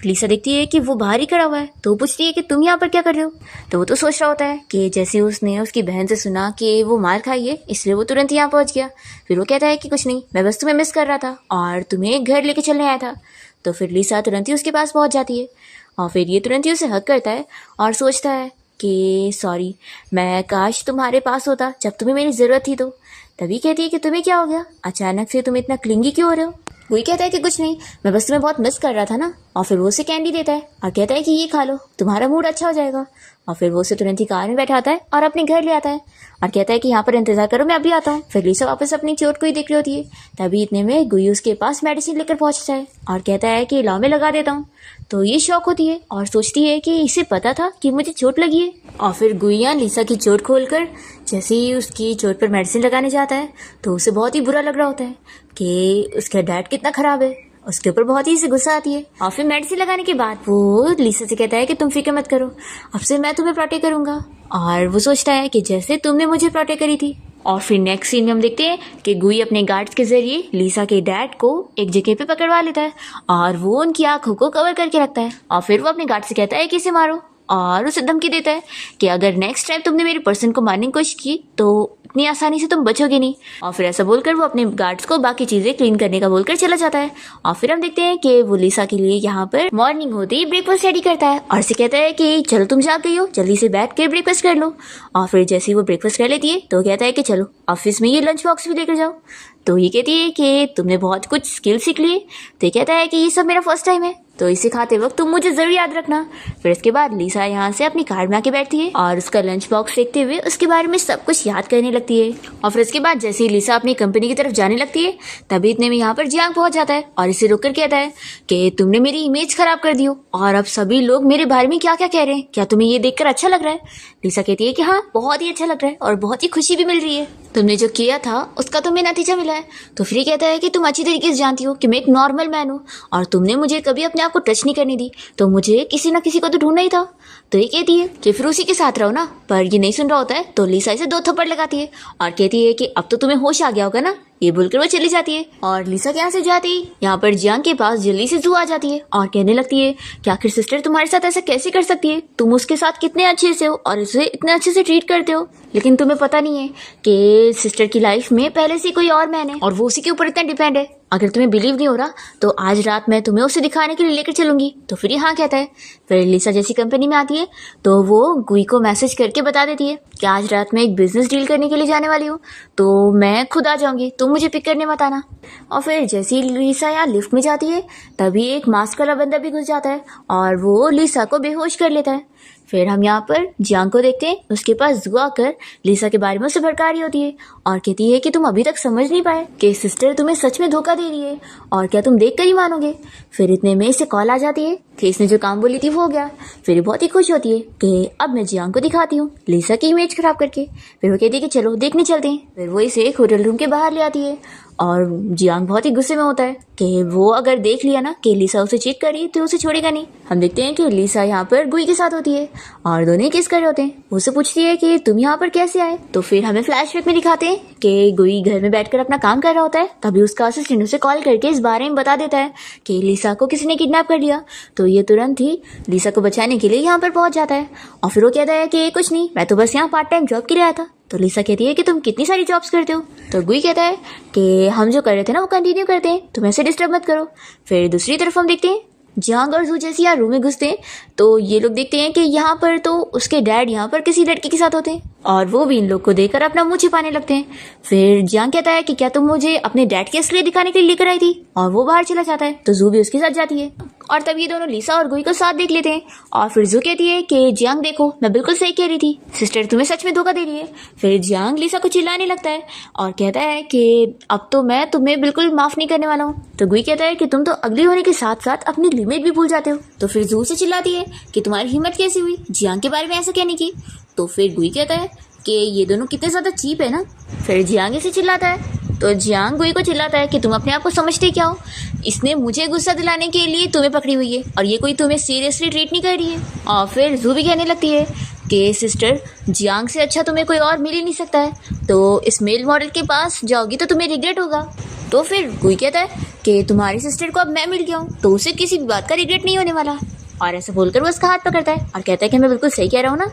लिसा देखती है कि वो बाहर ही खड़ा हुआ है, तो वो पूछती है कि तुम यहाँ पर क्या कर रहे हो। तो वो तो सोच रहा होता है कि जैसे उसने उसकी बहन से सुना कि वो मार खाई है, इसलिए वो तुरंत यहाँ पहुँच गया। फिर वो कहता है कि कुछ नहीं, मैं बस तुम्हें मिस कर रहा था और तुम्हें घर लेके चलने आया था। तो फिर लिसा तुरंत ही उसके पास पहुँच जाती है और फिर ये तुरंत ही उसे हक करता है और सोचता है कि सॉरी, मैं काश तुम्हारे पास होता जब तुम्हें मेरी ज़रूरत थी। तो तभी कहती है कि तुम्हें क्या हो गया, अचानक से तुम इतना क्लिंगी क्यों हो रहे हो। वही कहता है कि कुछ नहीं, मैं बस तुम्हें बहुत मिस कर रहा था ना। और फिर वो उसे कैंडी देता है और कहता है कि ये खा लो, तुम्हारा मूड अच्छा हो जाएगा। और फिर वो उसे तुरंत ही कार में बैठाता है और अपने घर ले आता है और कहता है कि यहाँ पर इंतजार करो, मैं अभी आता हूँ। फिर लिसा वापस अपनी चोट को ही देख रही होती है। तभी इतने में गुई उसके पास मेडिसिन लेकर पहुँचता है और कहता है कि लाओ मैं लगा देता हूँ। तो ये शौक होती है और सोचती है कि इसे पता था कि मुझे चोट लगी है। और फिर गुइया लिसा की चोट खोलकर जैसे ही उसकी चोट पर मेडिसिन लगाने जाता है तो उसे बहुत ही बुरा लग रहा होता है कि उसका डैड कितना खराब है। उसके ऊपर बहुत ही से गुस्सा आती है और फिर मेडिसिन लगाने के बाद वो लिसा से कहता है कि तुम फिक्र मत करो, अब से मैं तुम्हें प्रोटेक्ट करूंगा। और वो सोचता है कि जैसे तुमने मुझे प्रोटेक्ट करी थी। और फिर नेक्स्ट सीन में हम देखते हैं कि गुई अपने गार्ड्स के जरिए लिसा के डैड को एक जगह पे पकड़वा लेता है और वो उनकी आंखों को कवर करके रखता है। और फिर वो अपने गार्ड से कहता है कि इसे मारो और उसे धमकी देता है कि अगर नेक्स्ट टाइम तुमने मेरे पर्सन को मारने की कोशिश की तो इतनी आसानी से तुम बचोगे नहीं। और फिर ऐसा बोलकर वो अपने गार्ड्स को बाकी चीजें क्लीन करने का बोलकर चला जाता है। और फिर हम देखते हैं कि वो लिसा के लिए यहाँ पर मॉर्निंग होते ही ब्रेकफास्ट रेडी करता है और उसे कहता है कि चलो तुम जाग गई हो, जल्दी से बैठ के ब्रेकफास्ट कर लो। और फिर जैसे ही वो ब्रेकफास्ट कर लेती है तो कहता है कि चलो ऑफिस में ये लंच बॉक्स भी लेकर जाओ। तो ये कहती है कि तुमने बहुत कुछ स्किल सीख ली। तो ये कहता है कि ये सब मेरा फर्स्ट टाइम है, तो इसे खाते वक्त तुम मुझे जरूर याद रखना। फिर इसके बाद लिसा यहाँ से अपनी कार में आके बैठती है और उसका लंच बॉक्स देखते हुए उसके बारे में सब कुछ याद करने लगती है। और फिर इसके बाद जैसे ही लिसा अपनी कंपनी की तरफ जाने लगती है तभी इतने में यहाँ पर जियांग पहुंच जाता है और इसे रोककर कहता है कि तुमने मेरी इमेज खराब कर दी हो और अब सभी लोग मेरे बारे में क्या क्या कह रहे हैं, क्या तुम्हें ये देखकर अच्छा लग रहा है। लिसा कहती है कि हाँ, बहुत ही अच्छा लग रहा है और बहुत ही खुशी भी मिल रही है, तुमने जो किया था उसका तुम्हें नतीजा मिला है। तो फिर कहता है कि तुम अच्छी तरीके से जानती हो कि मैं एक नॉर्मल मैन हूँ और तुमने मुझे कभी अपने आप को टच नहीं करने दी, तो मुझे किसी ना किसी को तो ढूंढना ही था। तो ये कहती है कि फिर उसी के साथ रहो ना, पर ये नहीं सुन रहा होता है। तो लिसा इसे 2 थप्पड़ लगाती है और कहती है कि अब तो तुम्हें होश आ गया होगा ना। ये बोलकर वो चली जाती है और लिसा के यहाँ से जाती है यहाँ पर जियांग के पास जल्दी से जू आ जाती है और कहने लगती है कि आखिर सिस्टर तुम्हारे साथ ऐसा कैसे कर सकती है, तुम उसके साथ कितने अच्छे से हो और उसे इतने अच्छे से ट्रीट करते हो, लेकिन तुम्हें पता नहीं है कि सिस्टर की लाइफ में पहले से कोई और मैन है और वो उसी के ऊपर इतना डिपेंड है। अगर तुम्हें बिलीव नहीं हो रहा तो आज रात मैं तुम्हें उसे दिखाने के लिए लेकर चलूंगी। तो फिर हाँ कहता है। फिर लिसा जैसी कंपनी में आती है तो वो गुई को मैसेज करके बता देती है कि आज रात मैं एक बिजनेस डील करने के लिए जाने वाली हूँ, तो मैं खुद आ जाऊंगी, तुम मुझे पिक करने मत आना। और फिर जैसे ही लिसा यहाँ लिफ्ट में जाती है तभी एक मास्क वाला बंदा भी घुस जाता है और वो लिसा को बेहोश कर लेता है। फिर हम यहाँ पर जियांग को देखते हैं, उसके पास जू आकर लिसा के बारे में उसे भड़का रही होती है और कहती है कि तुम अभी तक समझ नहीं पाए कि सिस्टर तुम्हें सच में धोखा दे रही है और क्या तुम देख कर ही मानोगे। फिर इतने में इसे कॉल आ जाती है कि इसने जो काम बोली थी वो हो गया। फिर बहुत ही खुश होती है कि अब मैं जियांग को दिखाती हूँ लिसा की इमेज खराब करके। फिर वो कहती है कि चलो देखने चलते हैं। फिर वो इसे एक होटल रूम के बाहर ले आती है और जियांग बहुत ही गुस्से में होता है कि वो अगर देख लिया ना कि लिसा उसे चीट करी तो उसे छोड़ेगा नहीं। हम देखते हैं कि लिसा यहाँ पर गुई के साथ होती है और दोनों किस कर रहे होते हैं। उससे पूछती है कि तुम यहाँ पर कैसे आए। तो फिर हमें फ्लैशबैक में दिखाते हैं कि गुई घर में बैठकर अपना काम कर रहा होता है। तभी उसका असिस्टेंट उसे कॉल करके इस बारे में बता देता है कि लिसा को किसी ने किडनैप कर लिया। तो ये तुरंत ही लिसा को बचाने के लिए यहाँ पर पहुंच जाता है और फिर वो कहता है कि कुछ नहीं, मैं तो बस यहाँ पार्ट टाइम जॉब के लिए आया था। तो लिसा कहती है कि तुम कितनी सारी जॉब्स करते हो। तो गुई कहता है कि हम जो कर रहे थे ना वो कंटिन्यू करते हैं, तुम ऐसे डिस्टर्ब मत करो। फिर दूसरी तरफ हम देखते हैं जियांग और जू जैसे यहाँ रूम में घुसते हैं तो ये लोग देखते हैं कि यहाँ पर तो उसके डैड यहाँ पर किसी लड़की के साथ होते हैं और वो भी इन लोग को देखकर अपना मुंह छिपाने लगते हैं। फिर जियांग कहता है कि क्या तुम मुझे अपने डैड के असली दिखाने के लिए लेकर आई थी और वो बाहर चला जाता है। तो जू भी उसके साथ जाती है और तब ये दोनों लिसा और गुई को साथ देख लेते हैं। और फिर जू कहती है कि जियांग देखो, मैं बिल्कुल सही कह रही थी, सिस्टर तुम्हें सच में धोखा दे रही है। फिर जियांग लिसा को चिल्लाने लगता है और कहता है कि अब तो मैं तुम्हें बिल्कुल माफ नहीं करने वाला हूँ। तो गुई कहता है कि तुम तो अगली होने के साथ साथ अपनी लिमिट भी भूल जाते हो। तो फिर जू से चिल्लाती है कि तुम्हारी हिम्मत कैसी हुई जियांग के बारे में ऐसा कहने की। तो फिर गुई कहता है कि ये दोनों कितने ज्यादा चीप है ना। फिर जियांग इसे चिल्लाता है। तो जियांग गुई को चिल्लाता है कि तुम अपने आप को समझते क्या हो, इसने मुझे गुस्सा दिलाने के लिए तुम्हें पकड़ी हुई है और ये कोई तुम्हें सीरियसली ट्रीट नहीं कर रही है। और फिर जू भी कहने लगती है कि सिस्टर जियांग से अच्छा तुम्हें कोई और मिल ही नहीं सकता है, तो इस मेल मॉडल के पास जाओगी तो तुम्हें रिग्रेट होगा। तो फिर गुई कहता है कि तुम्हारी सिस्टर को अब मैं मिल गया हूँ तो उसे किसी भी बात का रिग्रेट नहीं होने वाला। और ऐसे बोलकर वो उसका हाथ पकड़ता है और कहता है कि मैं बिल्कुल सही कह रहा हूँ ना।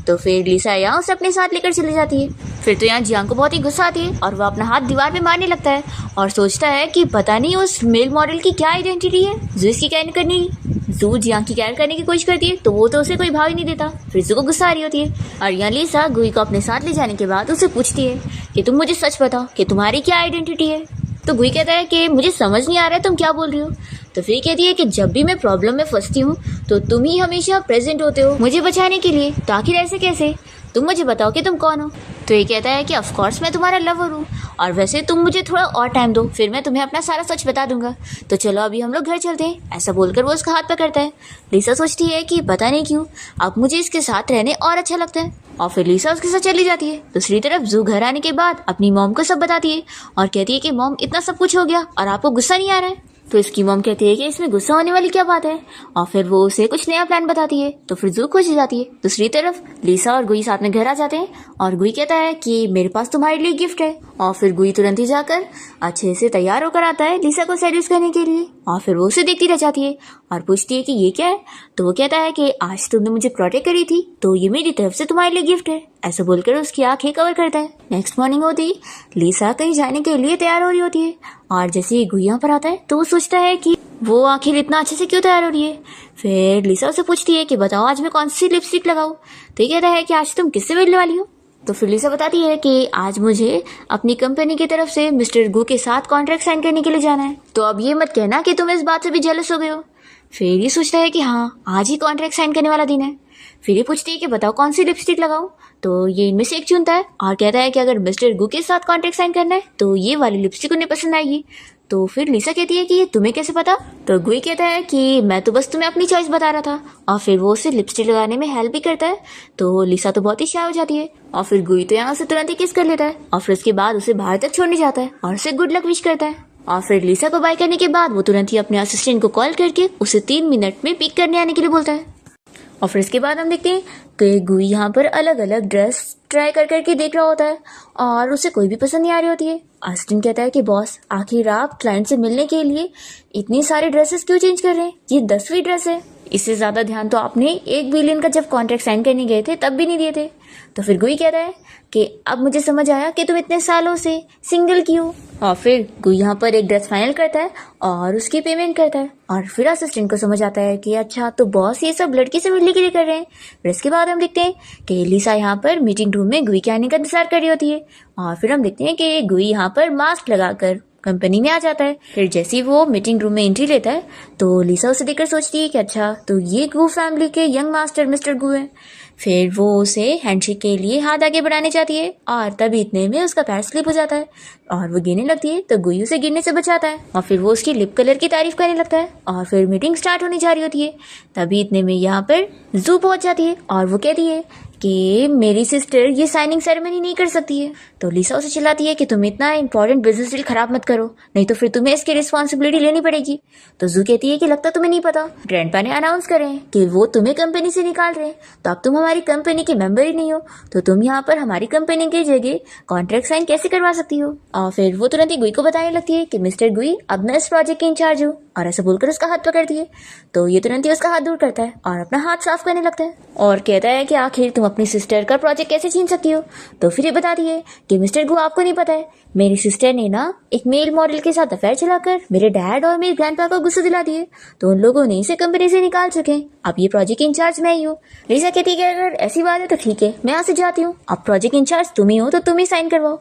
तो फिर लिसा यहाँ उसे अपने साथ लेकर चली जाती है। फिर तो यहाँ जियांग को बहुत ही गुस्सा आती है और वह अपना हाथ दीवार पे मारने लगता है और सोचता है कि पता नहीं उस मेल मॉडल की क्या आइडेंटिटी है जो इसकी केयर करने की। जू जियांग की केयर करने की कोशिश करती है तो वो तो उसे कोई भाव ही नहीं देता। फिर जू को गुस्सा आ रही होती है और यहाँ लिसा गुई को अपने साथ ले जाने के बाद उसे पूछती है कि तुम मुझे सच बताओ कि तुम्हारी क्या आइडेंटिटी है। तो गुई कहता है कि मुझे समझ नहीं आ रहा है तुम क्या बोल रही हो। तो फिर कहती है कि जब भी मैं प्रॉब्लम में फंसती हूँ तो तुम ही हमेशा प्रेजेंट होते हो मुझे बचाने के लिए, तो आखिर ऐसे कैसे, तुम मुझे बताओ कि तुम कौन हो। तो ये कहता है कि ऑफ कोर्स मैं तुम्हारा लवर हूँ और वैसे तुम मुझे थोड़ा और टाइम दो फिर मैं तुम्हें अपना सारा सच बता दूंगा, तो चलो अभी हम लोग घर चलते हैं। ऐसा बोलकर वो उसका हाथ पकड़ता है। लिसा सोचती है कि पता नहीं क्यों अब मुझे इसके साथ रहने और अच्छा लगता है और फिर लिसा उसके साथ चली जाती है। दूसरी तरफ जू घर आने के बाद अपनी मॉम को सब बताती है और कहती है कि मॉम इतना सब कुछ हो गया और आपको गुस्सा नहीं आ रहा है। तो इसकी मॉम कहती है कि इसमें गुस्सा होने वाली क्या बात है और फिर वो उसे कुछ नया प्लान बताती है। तो फिर जू खुश हो जाती है। दूसरी तरफ लिसा और गुई साथ में घर आ जाते हैं और गुई कहता है कि मेरे पास तुम्हारे लिए गिफ्ट है और फिर गुई तुरंत ही जाकर अच्छे से तैयार होकर आता है लिसा को सेड्यूस करने के लिए और फिर वो उसे देखती रह जाती है और पूछती है कि ये क्या है। तो वो कहता है कि आज तुमने मुझे प्रोटेक्ट करी थी तो ये मेरी तरफ से तुम्हारे लिए गिफ्ट है। ऐसा बोलकर उसकी आंखें कवर करता है। नेक्स्ट मॉर्निंग होती ही लिसा कहीं जाने के लिए तैयार हो रही होती है और जैसे ही गुई यहाँ पर आता है तो वो सोचता है कि वो आखिर इतना अच्छे से क्यों तैयार हो रही है। फिर लिसा उसे पूछती है कि बताओ आज मैं कौन सी लिपस्टिक लगाऊं। तो ये कहता है कि आज तुम किससे मिलने वाली हो। तो फिर लिसा बताती है कि आज मुझे अपनी कंपनी की तरफ से मिस्टर गू के साथ कॉन्ट्रैक्ट साइन करने के लिए जाना है, तो अब ये मत कहना कि तुम इस बात से भी जेलस हो गए हो। फिर ये सोचता है कि हाँ आज ही कॉन्ट्रैक्ट साइन करने वाला दिन है। फिर ये पूछती है कि बताओ कौन सी लिपस्टिक लगाऊं। तो ये इनमें से एक चुनता है और कहता है कि अगर मिस्टर गू के साथ कॉन्ट्रैक्ट साइन करना है तो ये वाली लिपस्टिक उन्हें पसंद आएगी। तो फिर लिसा कहती है कि ये तुम्हें कैसे पता। तो गुई कहता है कि मैं तो बस तुम्हें अपनी चॉइस बता रहा था और फिर वो उसे लिपस्टिक लगाने में हेल्प भी करता है। तो लिसा तो बहुत ही शाय हो जाती है और फिर गुई तो यहाँ उसे तुरंत ही किस कर लेता है और फिर उसके बाद उसे बाहर तक छोड़ने जाता है और उसे गुड लक विश करता है। और फिर लिसा को बाय करने के बाद वो तुरंत ही अपने असिस्टेंट को कॉल करके उसे 3 मिनट में पिक करने आने के लिए बोलता है। और फिर इसके बाद हम देखते हैं कि गुई यहाँ पर अलग अलग ड्रेस ट्राई कर करके देख रहा होता है और उसे कोई भी पसंद नहीं आ रही होती है। असिस्टेंट कहता है कि बॉस आखिर आप क्लाइंट से मिलने के लिए इतनी सारी ड्रेसेस क्यों चेंज कर रहे हैं, ये 10वीं ड्रेस है, इससे ज्यादा ध्यान तो आपने 1 बिलियन का जब कॉन्ट्रैक्ट साइन करने गए थे तब भी नहीं दिए थे। तो फिर गुई कहता है कि अब मुझे समझ आया कि तुम इतने सालों से सिंगल क्यों। और फिर गुई यहाँ पर एक ड्रेस फाइनल करता है और उसकी पेमेंट करता है और फिर असिस्टेंट को समझ आता है कि अच्छा तो बॉस ये सब लड़की से मिलने के लिए कर रहे हैं। फिर इसके बाद हम देखते हैं कि लिसा यहाँ पर मीटिंग रूम में गुई के आने का इंतजार कर रही होती है और फिर हम देखते हैं कि गुई यहाँ पर मास्क लगाकर कंपनी में आ जाता है। फिर जैसे ही वो मीटिंग रूम में एंट्री लेता है तो लिसा उसे देखकर सोचती है कि अच्छा तो ये गू फैमिली के यंग मास्टर मिस्टर गू है। फिर वो उसे हैंडशेक के लिए हाथ आगे बढ़ाने चाहती है और तभी इतने में उसका पैर स्लिप हो जाता है और वो गिरने लगती है। तो गुई उसे गिरने से बचाता है और फिर वो उसकी लिप कलर की तारीफ करने लगता है और फिर मीटिंग स्टार्ट होने जा रही होती है। तभी इतने में यहाँ पर जू पहुंच जाती है और वो कहती है कि मेरी सिस्टर ये साइनिंग सेरेमनी नहीं कर सकती है। तो लिसा उसे चिल्लाती है कि तुम इतना इंपॉर्टेंट बिजनेस डील खराब मत करो, नहीं तो फिर तुम्हें इसकी रिस्पॉन्सिबिलिटी लेनी पड़ेगी। तो जू कहती है कि लगता तुम्हें नहीं पता, ग्रैंडपा ने अनाउंस करे हैं कि वो तुम्हें कंपनी से निकाल रहे हैं, तो अब तुम हमारी कंपनी के मेंबर ही नहीं हो, तो तुम यहाँ पर हमारी कंपनी की जगह कॉन्ट्रैक्ट साइन कैसे करवा सकती हो। और फिर वो तुरंत ही गुई को बताने लगती है कि मिस्टर गुई अब मैं इस प्रोजेक्ट के इंचार्ज हूँ और ऐसा बोलकर उसका हाथ पकड़ती है। तो ये तुरंत ही उसका हाथ दूर करता है और अपना हाथ साफ करने लगता है और कहता है कि आखिर तुम अपनी सिस्टर का प्रोजेक्ट कैसे छीन सकती हो। तो फिर ये बताती है कि मिस्टर गू आपको नहीं पता है, मेरी सिस्टर ने ना एक मेल मॉडल के साथ अफेयर चलाकर मेरे डैड और मेरे ग्रैंडपा को गुस्सा दिला दिए, तो उन लोगों ने इसे कंपनी से निकाल चुके हैं। अब ये प्रोजेक्ट इंचार्ज मैं ही हूँ। लिसा कहती है कि अगर ऐसी बात है तो ठीक है, मैं यहाँ से जाती हूँ, अब प्रोजेक्ट इंचार्ज तुम ही हो तो तुम ही साइन करवाओ।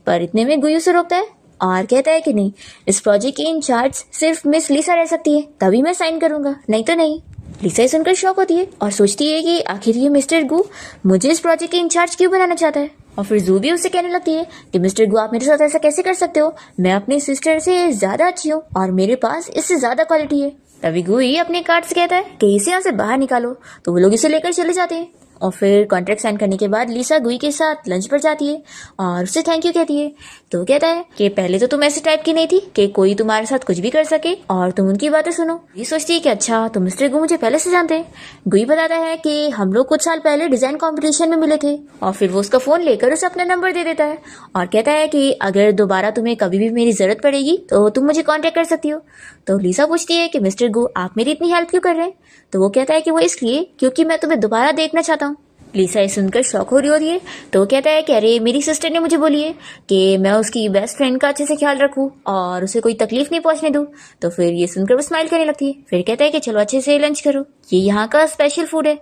पर इतने में गुई उसे रोकता है और कहता है कि नहीं, इस प्रोजेक्ट की इंचार्ज सिर्फ मिस लिसा रह सकती है, तभी मैं साइन करूंगा, नहीं तो नहीं। लिसा ये सुनकर शॉक होती है और सोचती है कि आखिर ये मिस्टर गू मुझे इस प्रोजेक्ट के इंचार्ज क्यों बनाना चाहता है। और फिर जू भी उससे कहने लगती है कि मिस्टर गू, आप मेरे साथ ऐसा कैसे कर सकते हो, मैं अपनी सिस्टर से ज्यादा अच्छी हूँ और मेरे पास इससे ज्यादा क्वालिटी है। तभी गू ही अपने कार्ड से कहता है कि इसे यहाँ से बाहर निकालो, तो वो लोग इसे लेकर चले जाते हैं। और फिर कॉन्ट्रैक्ट साइन करने के बाद लिसा गुई के साथ लंच पर जाती है और उसे थैंक यू कहती है। तो कहता है कि पहले तो तुम ऐसे टाइप की नहीं थी कि कोई तुम्हारे साथ कुछ भी कर सके और तुम उनकी बातें सुनो। ये सोचती है कि अच्छा, तो मिस्टर गु मुझे पहले से जानते हैं। गुई बताता है कि हम लोग कुछ साल पहले डिजाइन कॉम्पिटिशन में मिले थे। और फिर वो उसका फोन लेकर उसे अपना नंबर दे देता है और कहता है कि अगर दोबारा तुम्हें कभी भी मेरी जरूरत पड़ेगी तो तुम मुझे कॉन्टेक्ट कर सकती हो। तो लिसा पूछती है कि मिस्टर गु, आप मेरी इतनी हेल्प क्यों कर रहे हैं। तो वो कहता है कि वो इसलिए क्योंकि मैं तुम्हें दोबारा देखना चाहता हूँ। लिसा ये सुनकर शॉक हो रही होती है। तो कहता है कि अरे, मेरी सिस्टर ने मुझे बोली है कि मैं उसकी बेस्ट फ्रेंड का अच्छे से ख्याल रखूं और उसे कोई तकलीफ नहीं पहुंचने दूं। तो फिर ये सुनकर वो स्माइल करने लगती है। फिर कहता है कि चलो अच्छे से लंच करो, ये यहाँ का स्पेशल फूड है।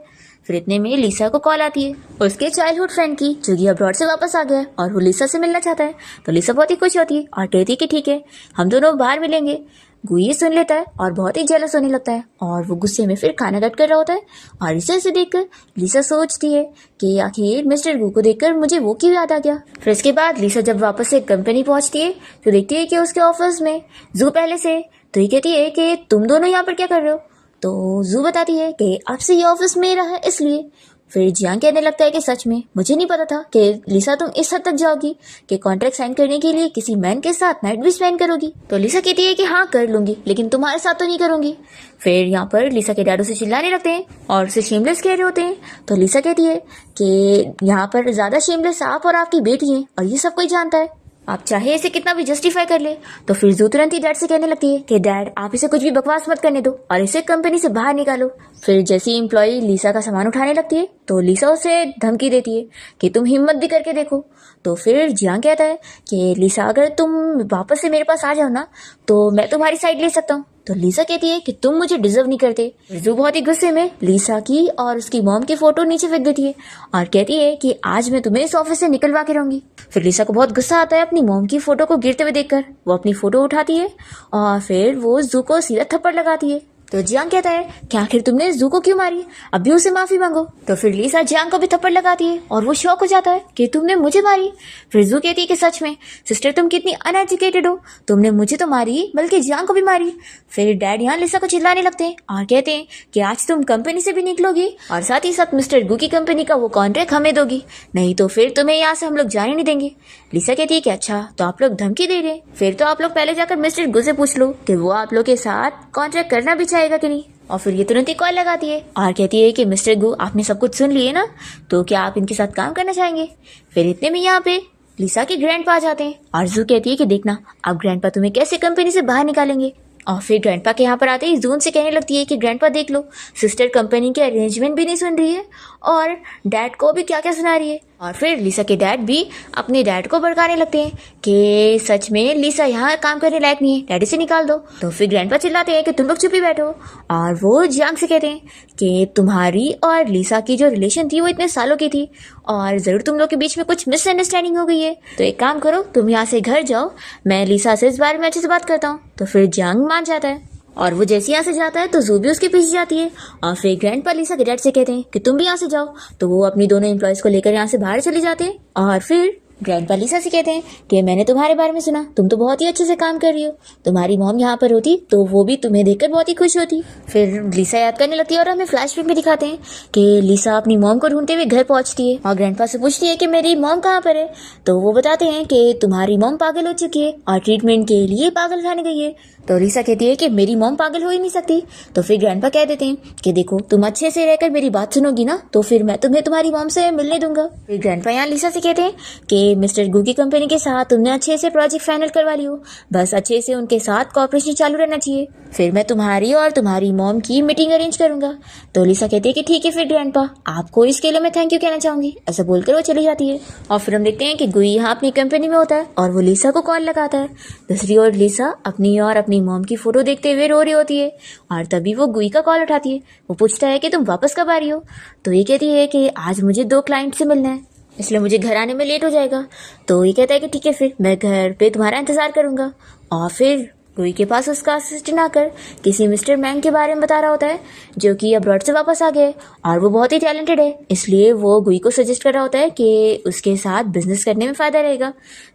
फिर इतने में लिसा को कॉल आती है उसके चाइल्डहुड फ्रेंड की, जो कि अब्रॉड से वापस आ गया है और वो लिसा से मिलना चाहता है। तो लिसा बहुत ही खुश होती है और कहती है कि ठीक है, हम दोनों बाहर मिलेंगे। गु ये सुन लेता है और बहुत ही जेलस होने लगता है और वो गुस्से में फिर खाना कट कर रहा होता है। और लिसा से देखकर लिसा सोचती है कि आखिर मिस्टर गु को देखकर मुझे वो क्यों याद आ गया। फिर इसके बाद लिसा जब वापस से कंपनी पहुंचती है तो देखती है कि उसके ऑफिस में जू पहले से। तो ये कहती है कि तुम दोनों यहाँ पर क्या कर रहे हो। तो जू बताती है कि अब से ये ऑफिस मेरा है इसलिए। फिर जियांग कहने लगता है कि सच में मुझे नहीं पता था कि लिसा तुम इस हद तक जाओगी कि कॉन्ट्रैक्ट साइन करने के लिए किसी मैन के साथ नाइट भी स्पेंड करोगी। तो लिसा कहती है कि हाँ कर लूंगी, लेकिन तुम्हारे साथ तो नहीं करूंगी। फिर यहाँ पर लिसा के डैड उसे चिल्लाने लगते हैं और उसे शेमलेस कह रहे होते हैं। तो लिसा कहती है कि यहाँ पर ज्यादा शेमलेस आप और आपकी बेटी है और ये सब कोई जानता है, आप चाहे इसे कितना भी जस्टिफाई कर ले। तो फिर जू तुरंत ही डैड से कहने लगती है कि डैड, आप इसे कुछ भी बकवास मत करने दो और इसे कंपनी से बाहर निकालो। फिर जैसी एम्प्लॉय लिसा का सामान उठाने लगती है तो लिसा उसे धमकी देती है कि तुम हिम्मत भी करके देखो। तो फिर जियांग कहता है कि लिसा, अगर तुम वापस से मेरे पास आ जाओ ना तो मैं तुम्हारी साइड ले सकता हूँ। तो लिसा कहती है कि तुम मुझे डिजर्व नहीं करते। जू बहुत ही गुस्से में लिसा की और उसकी मॉम की फोटो नीचे फेंक देती है और कहती है कि आज मैं तुम्हें इस ऑफिस से निकलवा के रहूंगी। फिर लिसा को बहुत गुस्सा आता है अपनी मॉम की फोटो को गिरते हुए देखकर। वो अपनी फोटो उठाती है और फिर वो जू को सीधा थप्पड़ लगाती है। तो जियांग कहता है कि आखिर तुमने जू को क्यों मारी, अभी उसे माफी मांगो। तो फिर लिसा जियांग को भी थप्पड़ लगाती है और वो शॉक हो जाता है कि तुमने मुझे मारी। फिर जू कहती है कि सच में सिस्टर तुम कितनी अनएजुकेटेड हो, तुमने मुझे तो मारी बल्कि जियांग को भी मारी। फिर डैड यहाँ लिसा को चिल्लाने लगते हैं और कहते हैं कि आज तुम कंपनी से भी निकलोगी और साथ ही साथ मिस्टर गू की कंपनी का वो कॉन्ट्रैक्ट हमें दोगी, नहीं तो फिर तुम्हें यहाँ से हम लोग जाने नहीं देंगे। लिसा कहती है कि अच्छा, तो आप लोग धमकी दे रहे, फिर तो आप लोग पहले जाकर मिस्टर गू से पूछ लो कि वो आप लोग के साथ कॉन्ट्रैक्ट करना भी चाहेगा कि नहीं। और फिर ये तुरंत ही कॉल लगाती है और कहती है कि मिस्टर गू, आपने सब कुछ सुन लिए ना, तो क्या आप इनके साथ काम करना चाहेंगे। फिर इतने में यहाँ पे लिसा के ग्रैंडपा आ जाते हैं और जू कहती है कि देखना अब ग्रैंडपा तुम्हें कैसे कंपनी से बाहर निकालेंगे। और फिर ग्रैंडपा के यहाँ पर आते ही जून से कहने लगती है कि ग्रैंडपा देख लो, सिस्टर कंपनी के अरेंजमेंट भी नहीं सुन रही है और डैड को भी क्या क्या सुना रही है। और फिर लिसा के डैड भी अपने डैड को भड़काने लगते हैं कि सच में लिसा यहाँ काम करने लायक नहीं है, डैडी से निकाल दो। तो फिर ग्रैंडपा चिल्लाते हैं कि तुम लोग चुप ही बैठो और वो जियांग से कहते हैं कि तुम्हारी और लिसा की जो रिलेशन थी वो इतने सालों की थी और जरूर तुम लोग के बीच में कुछ मिसअंडरस्टैंडिंग हो गई है, तो एक काम करो, तुम यहाँ से घर जाओ, मैं लिसा से इस बारे में अच्छे से बात करता हूँ। तो फिर जियांग मान जाता है और वो जैसे यहाँ से जाता है तो जू भी उसके पीछे जाती है। और फिर ग्रैंडपा लिसा के डैड से कहते हैं कि तुम भी यहाँ से जाओ। तो वो अपनी दोनों एम्प्लॉयज को लेकर यहाँ से बाहर चले जाते हैं। और फिर ग्रैंडपा लिसा से कहते हैं कि मैंने तुम्हारे बारे में सुना, तुम तो बहुत ही अच्छे से काम कर रही हो, तुम्हारी मॉम यहाँ पर होती तो वो भी तुम्हें देखकर बहुत ही खुश होती। फिर लिसा याद करने लगती है और हमें फ्लैशबैक में दिखाते हैं कि लिसा अपनी मॉम को ढूंढते हुए घर पहुंचती है और ग्रैंडपा से पूछती है कि मेरी मॉम कहाँ पर है। तो वो बताते हैं कि तुम्हारी मॉम पागल हो चुकी है और ट्रीटमेंट के लिए पागल खाने गई है। तो लिसा कहती है कि मेरी मॉम पागल हो ही नहीं सकती। तो फिर ग्रैंडपा कह देते हैं कि देखो, तुम अच्छे से रहकर मेरी बात सुनोगी ना तो फिर मैं तुम्हें तुम्हारी मॉम से मिलने दूंगा। फिर ग्रैंडपा यहाँ लिसा से कहते हैं कि मिस्टर गू की कंपनी के साथ तुमने अच्छे से प्रोजेक्ट फाइनल करवा लियो, बस अच्छे से उनके साथ कॉपरेशन चालू रहना चाहिए, फिर मैं तुम्हारी और तुम्हारी मॉम की मीटिंग अरेंज करूंगा। तो लिसा कहती है कि ठीक है फिर ग्रैंडपा, आपको इसके लिए मैं थैंक यू कहना चाहूंगी। ऐसा बोलकर वो चली जाती है। और फिर हम देखते हैं कि गुई यहाँ अपनी कंपनी में होता है और वो लिसा को कॉल लगाता है। दूसरी ओर लिसा अपनी और अपनी मॉम की फोटो देखते हुए रो रही होती है और तभी वो गुई का कॉल उठाती है। वो पूछता है कि तुम वापस कब आ रही हो। तो ये कहती है कि आज मुझे 2 क्लाइंट से मिलना है इसलिए मुझे घर आने में लेट हो जाएगा। तो ये कहता है कि ठीक है, फिर मैं घर पे तुम्हारा इंतजार करूंगा। और फिर गुई के पास उसका असिस्टेंट आकर किसी मिस्टर मैंग के बारे में बता रहा होता है, जो कि अब्रॉड से वापस आ गए और वो बहुत ही टैलेंटेड है। इसलिए वो गुई को सजेस्ट कर रहा होता है कि उसके साथ बिजनेस करने में फायदा रहेगा।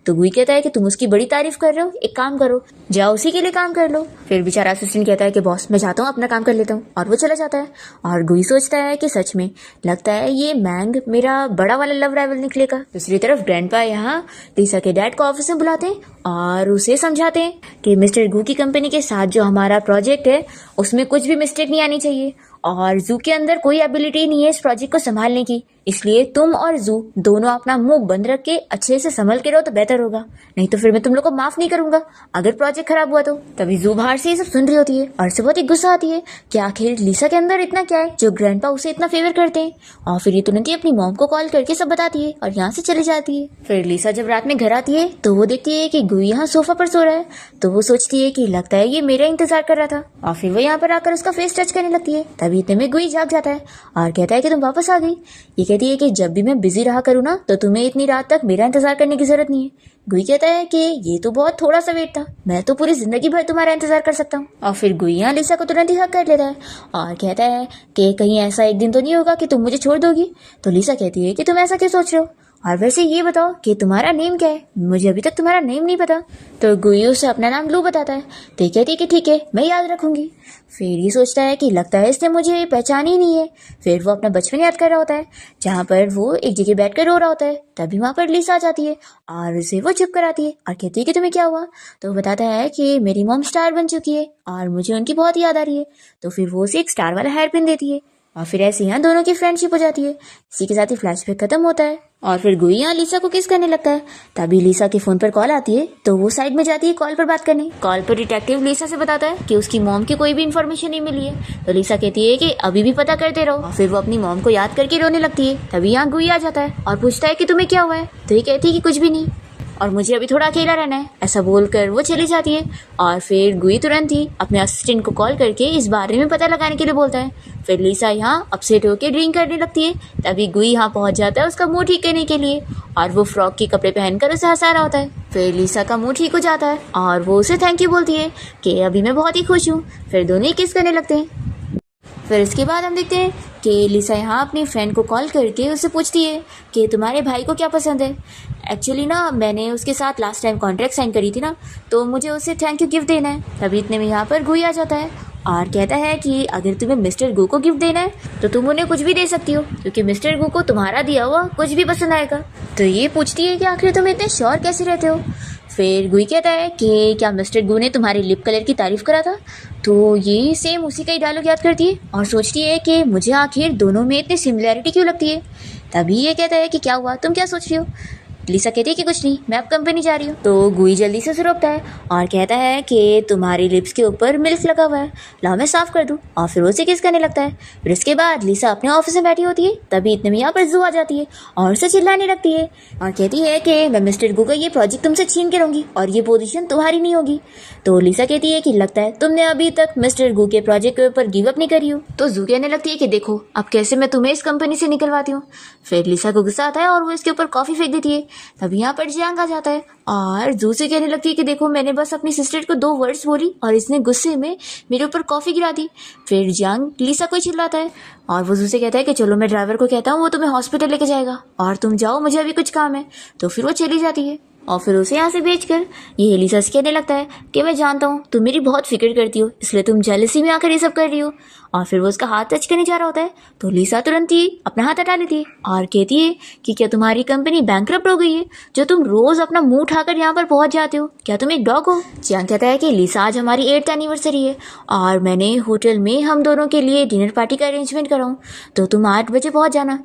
तो गुई कहता है कि तुम उसकी बड़ी तारीफ कर रहे हो, एक काम करो, जाओ उसी के लिए काम कर लो। फिर बेचारा असिस्टेंट कहता है कि बॉस मैं जाता हूँ, अपना काम कर लेता हूँ, और वो चला जाता है। और गुई सोचता है कि सच में लगता है ये मैंग मेरा बड़ा वाला लव राइवल निकलेगा। दूसरी तरफ ग्रैंडपा यहाँ लीसा के डैड को ऑफिस में बुलाते हैं और उसे समझाते हैं कि मिस्टर गू की कंपनी के साथ जो हमारा प्रोजेक्ट है उसमें कुछ भी मिस्टेक नहीं आनी चाहिए, और जू के अंदर कोई एबिलिटी नहीं है इस प्रोजेक्ट को संभालने की। इसलिए तुम और जू दोनों अपना मुंह बंद रख के अच्छे से संभल के रहो तो बेहतर होगा, नहीं तो फिर मैं तुम लोग को माफ नहीं करूंगा अगर प्रोजेक्ट खराब हुआ तो। तभी जू बाहर से ये सब सुन रही होती है और से बहुत ही गुस्सा आती है कि आखिर लीसा के अंदर इतना क्या है जो ग्रैंडपा उसे इतना फेवर करते हैं। और फिर ये तुरंत ही अपनी मॉम को कॉल करके सब बताती है और यहाँ से चली जाती है। फिर लीसा जब रात में घर आती है तो वो देखती है कि गुई यहाँ सोफा पर सो रहा है। तो वो सोचती है कि लगता है ये मेरा इंतजार कर रहा था, और फिर वो यहाँ पर आकर उसका फेस टच करने लगती है। तभी इतने में गुई जाग जाता है और कहता है कि तुम वापस आ गई। ये कहती है कि जब भी मैं बिजी रहा करूँ ना तो तुम्हें इतनी रात तक मेरा इंतजार करने की जरूरत नहीं है। गुई कहता है कि ये तो बहुत थोड़ा सा वेट था, मैं तो पूरी जिंदगी भर तुम्हारा इंतजार कर सकता हूँ। और फिर गुई यहाँ लिसा को तुरंत ही हक कर लेता है और कहता है कि कहीं ऐसा एक दिन तो नहीं होगा कि तुम मुझे छोड़ दोगी। तो लिसा कहती है कि तुम ऐसा क्यों सोच रहे हो, और वैसे ये बताओ कि तुम्हारा नेम क्या है, मुझे अभी तक तुम्हारा नेम नहीं पता। तो गुई उसे अपना नाम लू बताता है। तो ये कहती है कि ठीक है मैं याद रखूंगी। फिर ये सोचता है कि लगता है इसने मुझे पहचान ही नहीं है। फिर वो अपना बचपन याद कर रहा होता है जहाँ पर वो एक जगह बैठकर रो रहा होता है। तभी वहाँ पर लिसा आ जाती है और उसे वो चुप कराती है और कहती है कि तुम्हें क्या हुआ। तो वो बताता है कि मेरी मॉम स्टार बन चुकी है और मुझे उनकी बहुत याद आ रही है। तो फिर वो उसे एक स्टार वाला हेयर पिन देती है और फिर ऐसे यहाँ दोनों की फ्रेंडशिप हो जाती है। इसी के साथ ही फ्लैशबैक खत्म होता है और फिर गुई यहाँ लिसा को किस करने लगता है। तभी लिसा के फोन पर कॉल आती है तो वो साइड में जाती है कॉल पर बात करने। कॉल पर डिटेक्टिव लिसा से बताता है कि उसकी मॉम की कोई भी इन्फॉर्मेशन नहीं मिली है। तो लिसा कहती है कि अभी भी पता करते रहो। फिर वो अपनी मॉम को याद करके रोने लगती है। तभी यहाँ गुई आ जाता है और पूछता है कि तुम्हें क्या हुआ है। तो ये कहती है कि कुछ भी नहीं और मुझे अभी थोड़ा अकेला रहना है। ऐसा बोलकर वो चली जाती है और फिर गुई तुरंत ही अपने असिस्टेंट को कॉल करके इस बारे में पता लगाने के लिए बोलता है। फिर लिसा यहाँ अपसेट होकर ड्रिंक करने लगती है। तभी गुई यहाँ पहुंच जाता है उसका मुंह ठीक करने के लिए और वो फ्रॉक के कपड़े पहनकर उसे हंसा रहा होता है। फिर लिसा का मुंह ठीक हो जाता है और वो उसे थैंक यू बोलती है कि अभी मैं बहुत ही खुश हूँ। फिर दोनों ही किस करने लगते हैं। फिर इसके बाद हम देखते हैं कि लिसा यहाँ अपनी फ्रेंड को कॉल करके उससे पूछती है कि तुम्हारे भाई को क्या पसंद है। एक्चुअली ना मैंने उसके साथ लास्ट टाइम कॉन्ट्रैक्ट साइन करी थी ना, तो मुझे उसे थैंक यू गिफ्ट देना है। तभी इतने में यहाँ पर गुई आ जाता है और कहता है कि अगर तुम्हें मिस्टर गू को गिफ्ट देना है तो तुम उन्हें कुछ भी दे सकती हो, क्योंकि मिस्टर गू को तुम्हारा दिया हुआ कुछ भी पसंद आएगा। तो ये पूछती है कि आखिर तुम इतने श्योर कैसे रहते हो। फिर गुई कहता है कि क्या मिस्टर गू ने तुम्हारे लिप कलर की तारीफ करा था। तो ये सेम उसी का ही डायलॉग याद करती है और सोचती है कि मुझे आखिर दोनों में इतनी सिमिलैरिटी क्यों लगती है। तभी ये कहता है कि क्या हुआ, तुम क्या सोच रही हो। लिसा कहती है कि कुछ नहीं, मैं अब कंपनी जा रही हूँ। तो गुई जल्दी से रोकता है और कहता है कि तुम्हारी लिप्स के ऊपर मिल्क लगा हुआ है, लाओ मैं साफ कर दूँ। और फिर उसे किस करने लगता है। फिर इसके बाद लिसा अपने ऑफिस में बैठी होती है। तभी इतने में यहाँ पर जू आ जाती है और उसे चिल्लाने लगती है और कहती है कि मैं मिस्टर गू का ये प्रोजेक्ट तुमसे छीन के रहूंगी और ये पोजीशन तुम्हारी नहीं होगी। तो लिसा कहती है कि लगता है तुमने अभी तक मिस्टर गू के प्रोजेक्ट के ऊपर गिव अप नहीं करी हो। तो जू कहने लगती है कि देखो अब कैसे मैं तुम्हें इस कंपनी से निकलवाती हूँ। फिर लिसा को गुस्सा आता है और वो इसके ऊपर कॉफी फेंक देती है। तभी यहाँ पर जियांग आ जाता है और जू से कहने लगती है कि देखो मैंने बस अपनी सिस्टर को 2 वर्ड्स बोली और इसने गुस्से में मेरे ऊपर कॉफी गिरा दी। फिर जियांग लिसा को चिल्लाता है और वो जू से कहता है कि चलो मैं ड्राइवर को कहता हूँ वो तुम्हें हॉस्पिटल लेके जाएगा और तुम जाओ, मुझे अभी कुछ काम है। तो फिर वो चली जाती है और फिर उसे यहाँ से भेजकर ये लिसा से कहने लगता है कि मैं जानता हूँ तुम मेरी बहुत फिक्र करती हो, इसलिए तुम जेलसी में आकर ये सब कर रही हो। और फिर वो उसका हाथ टच करने जा रहा होता है तो लिसा तुरंत ही अपना हाथ हटा लेती है और कहती है कि क्या तुम्हारी कंपनी बैंकरप्ट हो गई है जो तुम रोज अपना मुंह उठाकर यहाँ पर पहुंच जाते हो, क्या तुम एक डॉग हो। जियांग कहता है कि लिसा आज हमारी 8th एनिवर्सरी है और मैंने होटल में हम दोनों के लिए डिनर पार्टी का अरेंजमेंट कराऊँ, तो तुम 8 बजे पहुंच जाना।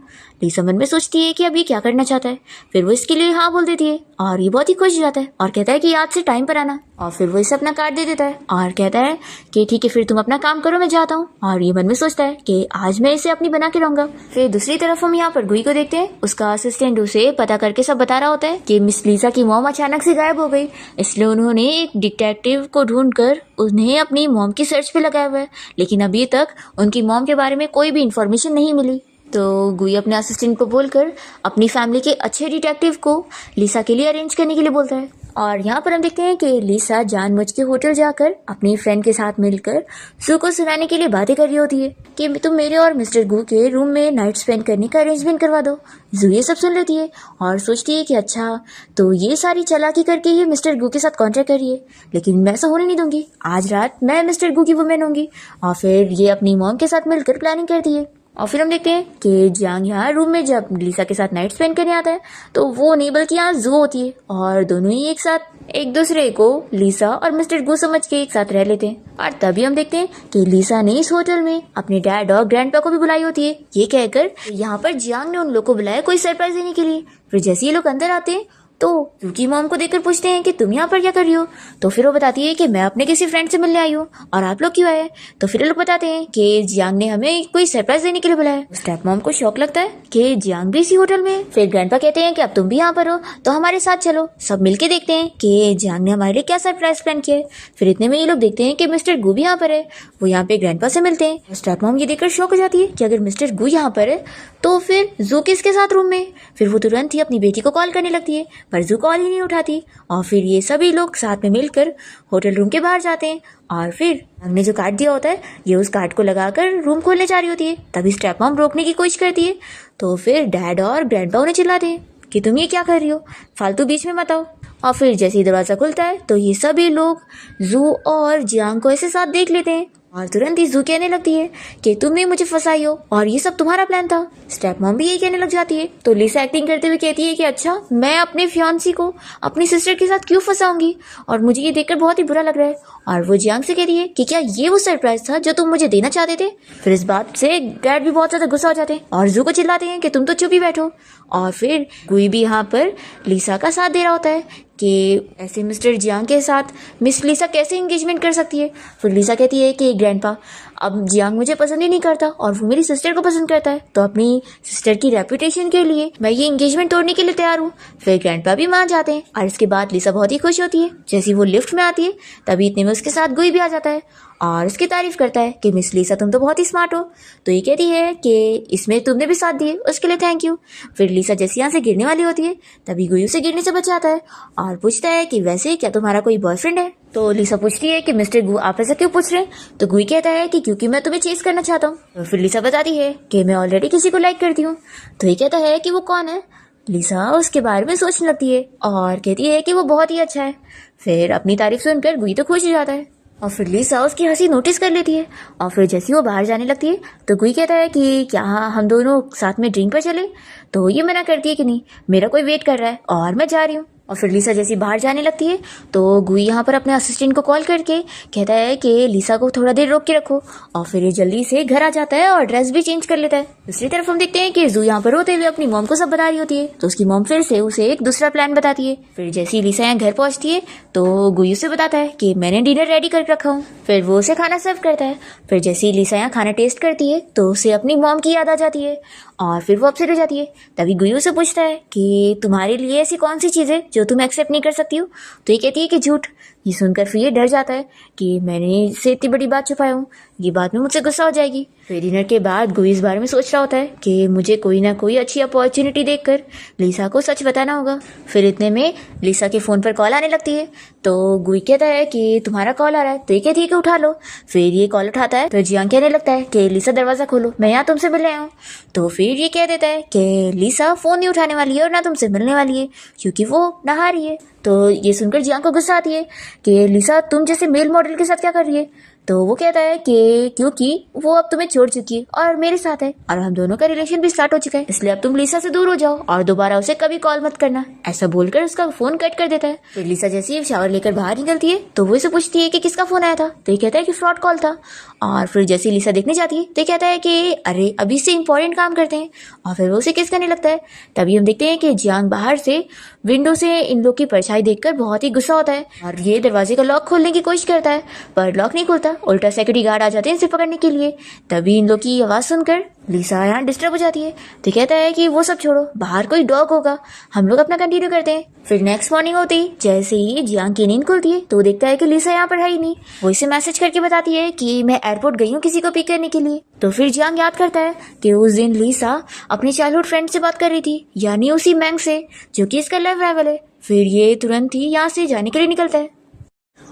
लिसा मन में सोचती है कि अब ये क्या करना चाहता है। फिर वो इसके लिए हाँ बोल देती है और ये बहुत ही खुश हो जाता है और कहता है कि आज से टाइम पर आना। और फिर वो इसे अपना कार्ड दे देता है और कहता है कि ठीक है फिर तुम अपना काम करो, मैं जाता हूँ। और ये मन में सोचता है कि आज मैं इसे अपनी बना के रहूंगा। फिर दूसरी तरफ हम यहाँ पर गुई को देखते हैं। उसका असिस्टेंट उसे पता करके सब बता रहा होता है कि मिस लिसा की मॉम अचानक से गायब हो गई, इसलिए उन्होंने एक डिटेक्टिव को ढूंढकर उन्हें अपनी मॉम की सर्च पे लगाया हुआ है, लेकिन अभी तक उनकी मॉम के बारे में कोई भी इंफॉर्मेशन नहीं मिली। तो गुई अपने असिस्टेंट को बोलकर अपनी फैमिली के अच्छे डिटेक्टिव को लिसा के लिए अरेंज करने के लिए बोलता है। और यहाँ पर हम देखते हैं कि लिसा जानबूझ के होटल जाकर अपनी फ्रेंड के साथ मिलकर जू को सुनाने के लिए बातें कर रही होती है कि तुम मेरे और मिस्टर गू के रूम में नाइट स्पेंड करने का अरेंजमेंट करवा दो। जू ये सब सुन लेती है और सोचती है कि अच्छा, तो ये सारी चालाकी करके ये मिस्टर गू के साथ कॉन्ट्रैक्ट कर रही है, लेकिन मैं ऐसा होने नहीं दूंगी। आज रात मैं मिस्टर गू की वुमेन होंगी। और फिर ये अपनी मॉम के साथ मिलकर प्लानिंग करती है। और फिर हम देखते हैं कि जियांग यहाँ रूम में जब लिसा के साथ नाइट स्पेंड करने आता है तो वो नहीं बल्कि यहाँ जू होती है और दोनों ही एक साथ एक दूसरे को लिसा और मिस्टर गू समझ के एक साथ रह लेते हैं। और तभी हम देखते हैं कि लिसा ने इस होटल में अपने डैड और ग्रैंडपा को भी बुलाई होती है, ये कहकर यहाँ पर जियांग ने उन लोग को बुलाया कोई सरप्राइज देने के लिए। फिर जैसे ये लोग अंदर आते हैं तो जू की मॉम को देखकर पूछते हैं कि तुम यहाँ पर क्या कर रही हो। तो फिर वो बताती है कि मैं अपने किसी फ्रेंड से मिलने आई हूँ और आप लोग क्यों आए। तो फिर लोग बताते हैं कि जियांग ने हमें कोई सरप्राइज देने के लिए बुलाया। स्टेप मॉम को शौक लगता है कि जियांग भी इसी होटल में है। फिर ग्रैंडपा कहते हैं कि अब तुम भी यहाँ पर हो तो हमारे साथ चलो, सब मिलके देखते हैं कि जियांग ने हमारे लिए क्या सरप्राइज प्लान किया है। फिर इतने में ये लोग देखते हैं कि मिस्टर गू भी यहाँ पर है। वो यहाँ पे ग्रैंडपा से मिलते हैं। स्टेप मॉम ये देखकर शौक हो जाती है कि अगर मिस्टर गू यहाँ पर है तो फिर जू किसके साथ रूम में। फिर वो तुरंत ही अपनी बेटी को कॉल करने लगती है पर जू कॉल ही नहीं उठाती। और फिर ये सभी लोग साथ में मिलकर होटल रूम के बाहर जाते हैं और फिर हमने जो कार्ड दिया होता है ये उस कार्ड को लगाकर रूम खोलने जा रही होती है। तभी स्टेप मॉम रोकने की कोशिश करती है तो फिर डैड और ग्रैंडपा उन्हें चिल्लाते हैं कि तुम ये क्या कर रही हो, फालतू बीच में मत आओ। और फिर जैसे ही दरवाजा खुलता है तो ये सभी लोग जू और जियांग को ऐसे साथ देख लेते हैं और तुरंत ही जू कहने लगती है कि तुमने मुझे फंसाई हो और ये सब तुम्हारा प्लान था। स्टेप मॉम भी यही कहने लग जाती है तो लिसा एक्टिंग करते हुए कहती है कि अच्छा, मैं अपने फियांसी को अपनी सिस्टर के साथ क्यों फंसाऊंगी और मुझे ये देखकर बहुत ही बुरा लग रहा है। और वो जियांग से कहती है कि क्या ये वो सरप्राइज था जो तुम मुझे देना चाहते थे। फिर इस बात से डैड भी बहुत ज्यादा गुस्सा हो जाते हैं और जू को चिल्लाते हैं कि तुम तो चुप ही बैठो। और फिर गुई भी यहाँ पर लिसा का साथ दे रहा होता है कि ऐसे मिस्टर जियांग के साथ मिस लिसा कैसे एंगेजमेंट कर सकती है। फिर लिसा कहती है कि ग्रैंडपा, अब जियांग मुझे पसंद ही नहीं करता और वो मेरी सिस्टर को पसंद करता है, तो अपनी सिस्टर की रेपुटेशन के लिए मैं ये एंगेजमेंट तोड़ने के लिए तैयार हूँ। फिर ग्रैंडपा भी मान जाते हैं और इसके बाद लिसा बहुत ही खुश होती है। जैसे वो लिफ्ट में आती है तभी इतने में उसके साथ गुई भी आ जाता है और उसकी तारीफ करता है कि मिस लिसा तुम तो बहुत ही स्मार्ट हो। तो ये कहती है कि इसमें तुमने भी साथ दिए, उसके लिए थैंक यू। फिर लिसा जैसे यहाँ से गिरने वाली होती है तभी गुई उसे गिरने से बच जाता है और पूछता है कि वैसे क्या तुम्हारा कोई बॉयफ्रेंड है। तो लिसा पूछती है कि मिस्टर गू आप ऐसा क्यों पूछ रहे हैं। तो गुई कहता है कि क्योंकि मैं तुम्हें चेस करना चाहता हूँ। तो फिर लिसा बताती है कि मैं ऑलरेडी किसी को लाइक करती हूँ। तो ये कहता है कि वो कौन है। लिसा उसके बारे में सोचने लगती है और कहती है कि वो बहुत ही अच्छा है। फिर अपनी तारीफ सुनकर गुई तो खुश हो जाता है और फिर लिसा उसकी हंसी नोटिस कर लेती है। और फिर जैसे वो बाहर जाने लगती है तो गुई कहता है कि क्या हम दोनों साथ में ड्रिंक पर चले। तो ये मना करती है कि नहीं, मेरा कोई वेट कर रहा है और मैं जा रही हूँ। और फिर लिसा जैसी बाहर जाने लगती है तो गुई यहाँ पर अपने असिस्टेंट को कॉल करके कहता है कि लिसा को थोड़ा देर रोक के रखो। और फिर ये जल्दी से घर आ जाता है और ड्रेस भी चेंज कर लेता है। दूसरी तरफ हम देखते हैं कि जू यहाँ पर होते हुए अपनी मॉम को सब बता रही होती है तो उसकी मॉम फिर से उसे एक दूसरा प्लान बताती है। फिर जैसे ही लिसा यहाँ घर पहुंचती है तो गुई उसे बताता है कि मैंने डिनर रेडी कर रखा हूँ। फिर वो उसे खाना सर्व करता है। फिर जैसे ही लिसा यहाँ खाना टेस्ट करती है तो उसे अपनी मॉम की याद आ जाती है और फिर वो अपसेट हो जाती है। तभी गुई उसे पूछता है कि तुम्हारे लिए ऐसी कौन सी चीज़ है जो तुम एक्सेप्ट नहीं कर सकती हो। तो ये कहती है कि झूठ। ये सुनकर फिर ये डर जाता है कि मैंने इससे इतनी बड़ी बात छुपाया हूँ, ये बात में मुझसे गुस्सा हो जाएगी। फिर डिनर के बाद गुई इस बारे में सोच रहा होता है कि मुझे कोई ना कोई अच्छी अपॉर्चुनिटी देखकर लिसा को सच बताना होगा। फिर इतने में लिसा के फ़ोन पर कॉल आने लगती है तो गुई कहता है कि तुम्हारा कॉल आ रहा है। तो ये कहती है कि उठा लो। फिर ये कॉल उठाता है तो जियांग कहने लगता है कि लिसा दरवाज़ा खोलो, मैं यहाँ तुमसे मिलने आया हूँ। तो फिर ये कह देता है कि लिसा फ़ोन नहीं उठाने वाली है और ना तुमसे मिलने वाली है क्योंकि वो नहा रही है। तो ये सुनकर जियांग को गुस्सा आती है कि लिसा तुम जैसे मेल मॉडल के साथ क्या कर रही है। तो वो कहता है कि क्योंकि वो अब तुम्हें छोड़ चुकी है और मेरे साथ है और हम दोनों का रिलेशन भी स्टार्ट हो चुका है, इसलिए अब तुम लिसा से दूर हो जाओ और दोबारा उसे कभी कॉल मत करना। ऐसा बोलकर उसका फोन कट कर देता है। फिर लिसा जैसे ही शावर लेकर बाहर निकलती है तो वो इसे पूछती है कि किसका फोन आया था। तो ये कहता है कि फ्रॉड कॉल था। और फिर जैसे लिसा देखने जाती है तो ये कहता है कि अरे अभी से इंपॉर्टेंट काम करते हैं और फिर वो उसे किस करने लगता है। तभी हम देखते हैं कि जियांग बाहर से विंडो से इन लोग की परछाई देखकर बहुत ही गुस्सा होता है और ये दरवाजे का लॉक खोलने की कोशिश करता है पर लॉक नहीं खुलता। दिया। उल्टा सिक्योरिटी गार्ड आ जाते हैं इसे पकड़ने के लिए। तभी इन लोग की आवाज़ सुनकर लिसा यहाँ डिस्टर्ब हो जाती है, तो कहता है कि वो सब छोड़ो, बाहर कोई डॉग होगा, हम लोग अपना कंटिन्यू करते हैं। फिर नेक्स्ट मॉर्निंग होती ही जैसे ही जियांग की नींद खुलती है तो देखता है कि लिसा यहाँ पर है ही नहीं। वो इसे मैसेज करके बताती है कि मैं एयरपोर्ट गई हूँ किसी को पिक करने के लिए। तो फिर जियांग याद करता है कि उस दिन लिसा अपनी चाइल्डहुड फ्रेंड से बात कर रही थी, यानी उसी मैंग से जो कि इसका लव राइवल है। फिर ये तुरंत ही यहाँ से जाने के लिए निकलता है।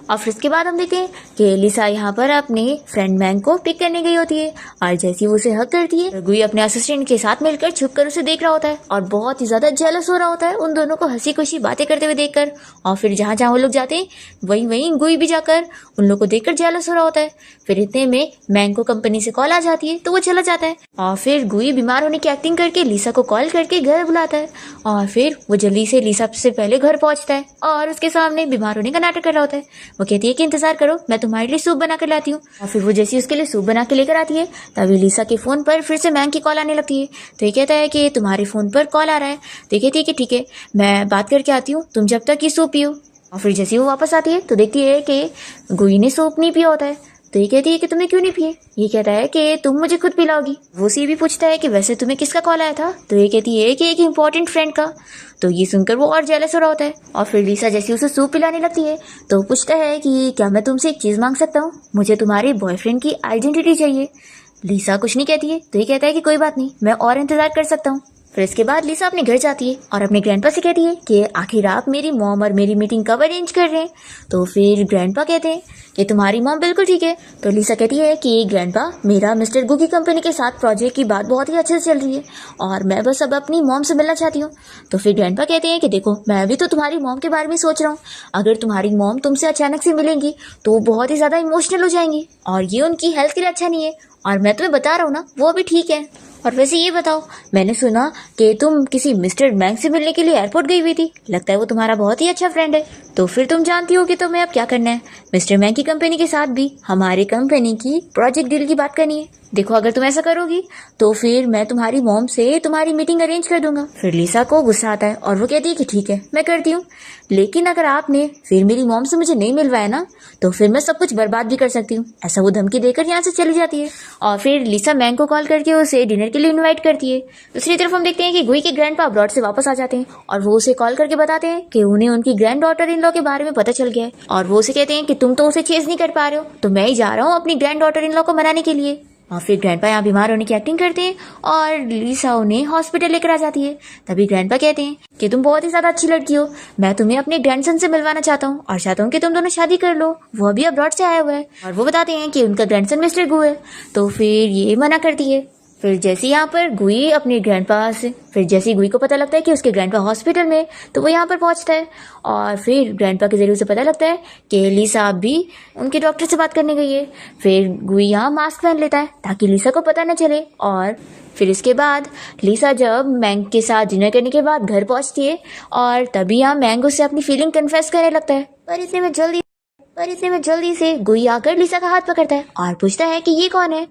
और फिर इसके बाद हम देखते हैं कि लिसा यहाँ पर अपने फ्रेंड मैंग को पिक करने गई होती है, और जैसे वो उसे हक करती है गुई अपने असिस्टेंट के साथ मिलकर छुपकर उसे देख रहा होता है और बहुत ही ज्यादा जेलस हो रहा होता है उन दोनों को हंसी खुशी बातें करते हुए देखकर। और फिर जहाँ जहाँ वो लोग जाते हैं वहीं वहीं गुई भी जाकर उन लोग को देखकर जेलस हो रहा होता है। फिर इतने में मैंग को कंपनी से कॉल आ जाती है तो वो चला जाता है, और फिर गुई बीमार होने की एक्टिंग करके लिसा को कॉल करके घर बुलाता है। और फिर वो जल्दी से लिसा से पहले घर पहुंचता है और उसके सामने बीमार होने का नाटक कर रहा होता है। वो कहती है कि इंतजार करो, मैं तुम्हारे लिए सूप बना कर लाती हूँ। और फिर वो जैसी उसके लिए सूप बना के लेकर आती है तभी लिसा के फोन पर फिर से मैंग की कॉल आने लगती है। तो ये कहता है कि तुम्हारे फोन पर कॉल आ रहा है। तो ये कहती है कि ठीक है, मैं बात करके आती हूँ, तुम जब तक ये सूप पियो। और फिर जैसे वो वापस आती है तो देखती है कि गुई ने सूप नहीं पिया होता है। तो ये कहती है कि तुमने क्यों नहीं पिए। ये कहता है कि तुम मुझे खुद पिलाओगी। वो से भी पूछता है कि वैसे तुम्हें किसका कॉल आया था। तो ये कहती है कि एक इम्पोर्टेंट फ्रेंड का। तो ये सुनकर वो और जेलस हो रहा होता है। और फिर लिसा जैसे उसे सूप पिलाने लगती है तो पूछता है कि क्या मैं तुमसे एक चीज मांग सकता हूँ, मुझे तुम्हारे बॉयफ्रेंड की आइडेंटिटी चाहिए। लिसा कुछ नहीं कहती है। तो ये कहता है कि कोई बात नहीं, मैं और इंतजार कर सकता हूँ। फिर इसके बाद लिसा अपने घर जाती है और अपने ग्रैंडपा से कहती है कि आखिर आप मेरी मॉम और मेरी मीटिंग कब अरेंज कर रहे हैं। तो फिर ग्रैंडपा कहते हैं कि तुम्हारी मॉम बिल्कुल ठीक है। तो लिसा कहती है कि ग्रैंडपा, मेरा मिस्टर गू की कंपनी के साथ प्रोजेक्ट की बात बहुत ही अच्छे से चल रही है और मैं बस अब अपनी मॉम से मिलना चाहती हूँ। तो फिर ग्रैंडपा कहते हैं कि देखो, मैं भी तो तुम्हारी मॉम के बारे में सोच रहा हूँ। अगर तुम्हारी मॉम तुमसे अचानक से मिलेंगी तो बहुत ही ज्यादा इमोशनल हो जाएंगी और ये उनकी हेल्थ के लिए अच्छा नहीं है। और मैं तुम्हें बता रहा हूँ ना, वो भी ठीक है। और वैसे ये बताओ, मैंने सुना कि तुम किसी मिस्टर मैंग से मिलने के लिए एयरपोर्ट गई हुई थी, लगता है वो तुम्हारा बहुत ही अच्छा फ्रेंड है। तो फिर तुम जानती हो कि तुम्हें अब क्या करना है, मिस्टर मैंग की कंपनी के साथ भी हमारे कंपनी की प्रोजेक्ट डील की बात करनी है। देखो, अगर तुम ऐसा करोगी तो फिर मैं तुम्हारी मॉम से तुम्हारी मीटिंग अरेंज कर दूंगा। फिर लिसा को गुस्सा आता है और वो कहती है कि ठीक है, मैं करती हूँ, लेकिन अगर आपने फिर मेरी मॉम से मुझे नहीं मिलवाया ना तो फिर मैं सब कुछ बर्बाद भी कर सकती हूँ। ऐसा वो धमकी देकर यहाँ से चली जाती है। और फिर लिसा मैंग को कॉल करके उसे डिनर के लिए इन्वाइट करती है। दूसरी तरफ हम देखते हैं कि गुई के ग्रैंडपा अब्रॉड से वापस आ जाते हैं और वो उसे कॉल करके बताते हैं कि उन्हें उनकी ग्रैंड डॉटर इन लॉ के बारे में पता चल गया है। और वो उसे कहते हैं कि तुम तो उसे चेज नहीं कर पा रहे हो, तो मैं ही जा रहा हूँ अपनी ग्रैंड डॉटर इन लॉ को मनाने के लिए। और फिर ग्रैंडपा यहाँ बीमार होने की एक्टिंग करते हैं और लिसा उन्हें हॉस्पिटल लेकर आ जाती है। तभी ग्रैंडपा कहते हैं कि तुम बहुत ही ज्यादा अच्छी लड़की हो, मैं तुम्हें अपने ग्रैंडसन से मिलवाना चाहता हूँ और चाहता हूँ कि तुम दोनों शादी कर लो। वो अभी अब्रॉड से आया हुआ है और वो बताते हैं कि उनका ग्रैंडसन मिस्टर गू है। तो फिर ये मना करती है। फिर जैसे यहाँ पर गुई अपने ग्रैंडपा से फिर जैसे गुई को पता लगता है कि उसके ग्रैंडपा हॉस्पिटल में, तो वो यहाँ पर पहुंचता है और फिर ग्रैंडपा के जरिए उसे पता लगता है कि लिसा भी उनके डॉक्टर से बात करने गई है। फिर गुई यहाँ मास्क पहन लेता है ताकि लिसा को पता न चले। और फिर इसके बाद लिसा जब मैंग के साथ डिनर करने के बाद घर पहुंचती है और तभी यहाँ मैंग उससे अपनी फीलिंग कन्फेस करने लगता है। पर इतने में जल्दी से गुई आकर लिसा का हाथ पकड़ता है और पूछता है कि ये कौन है।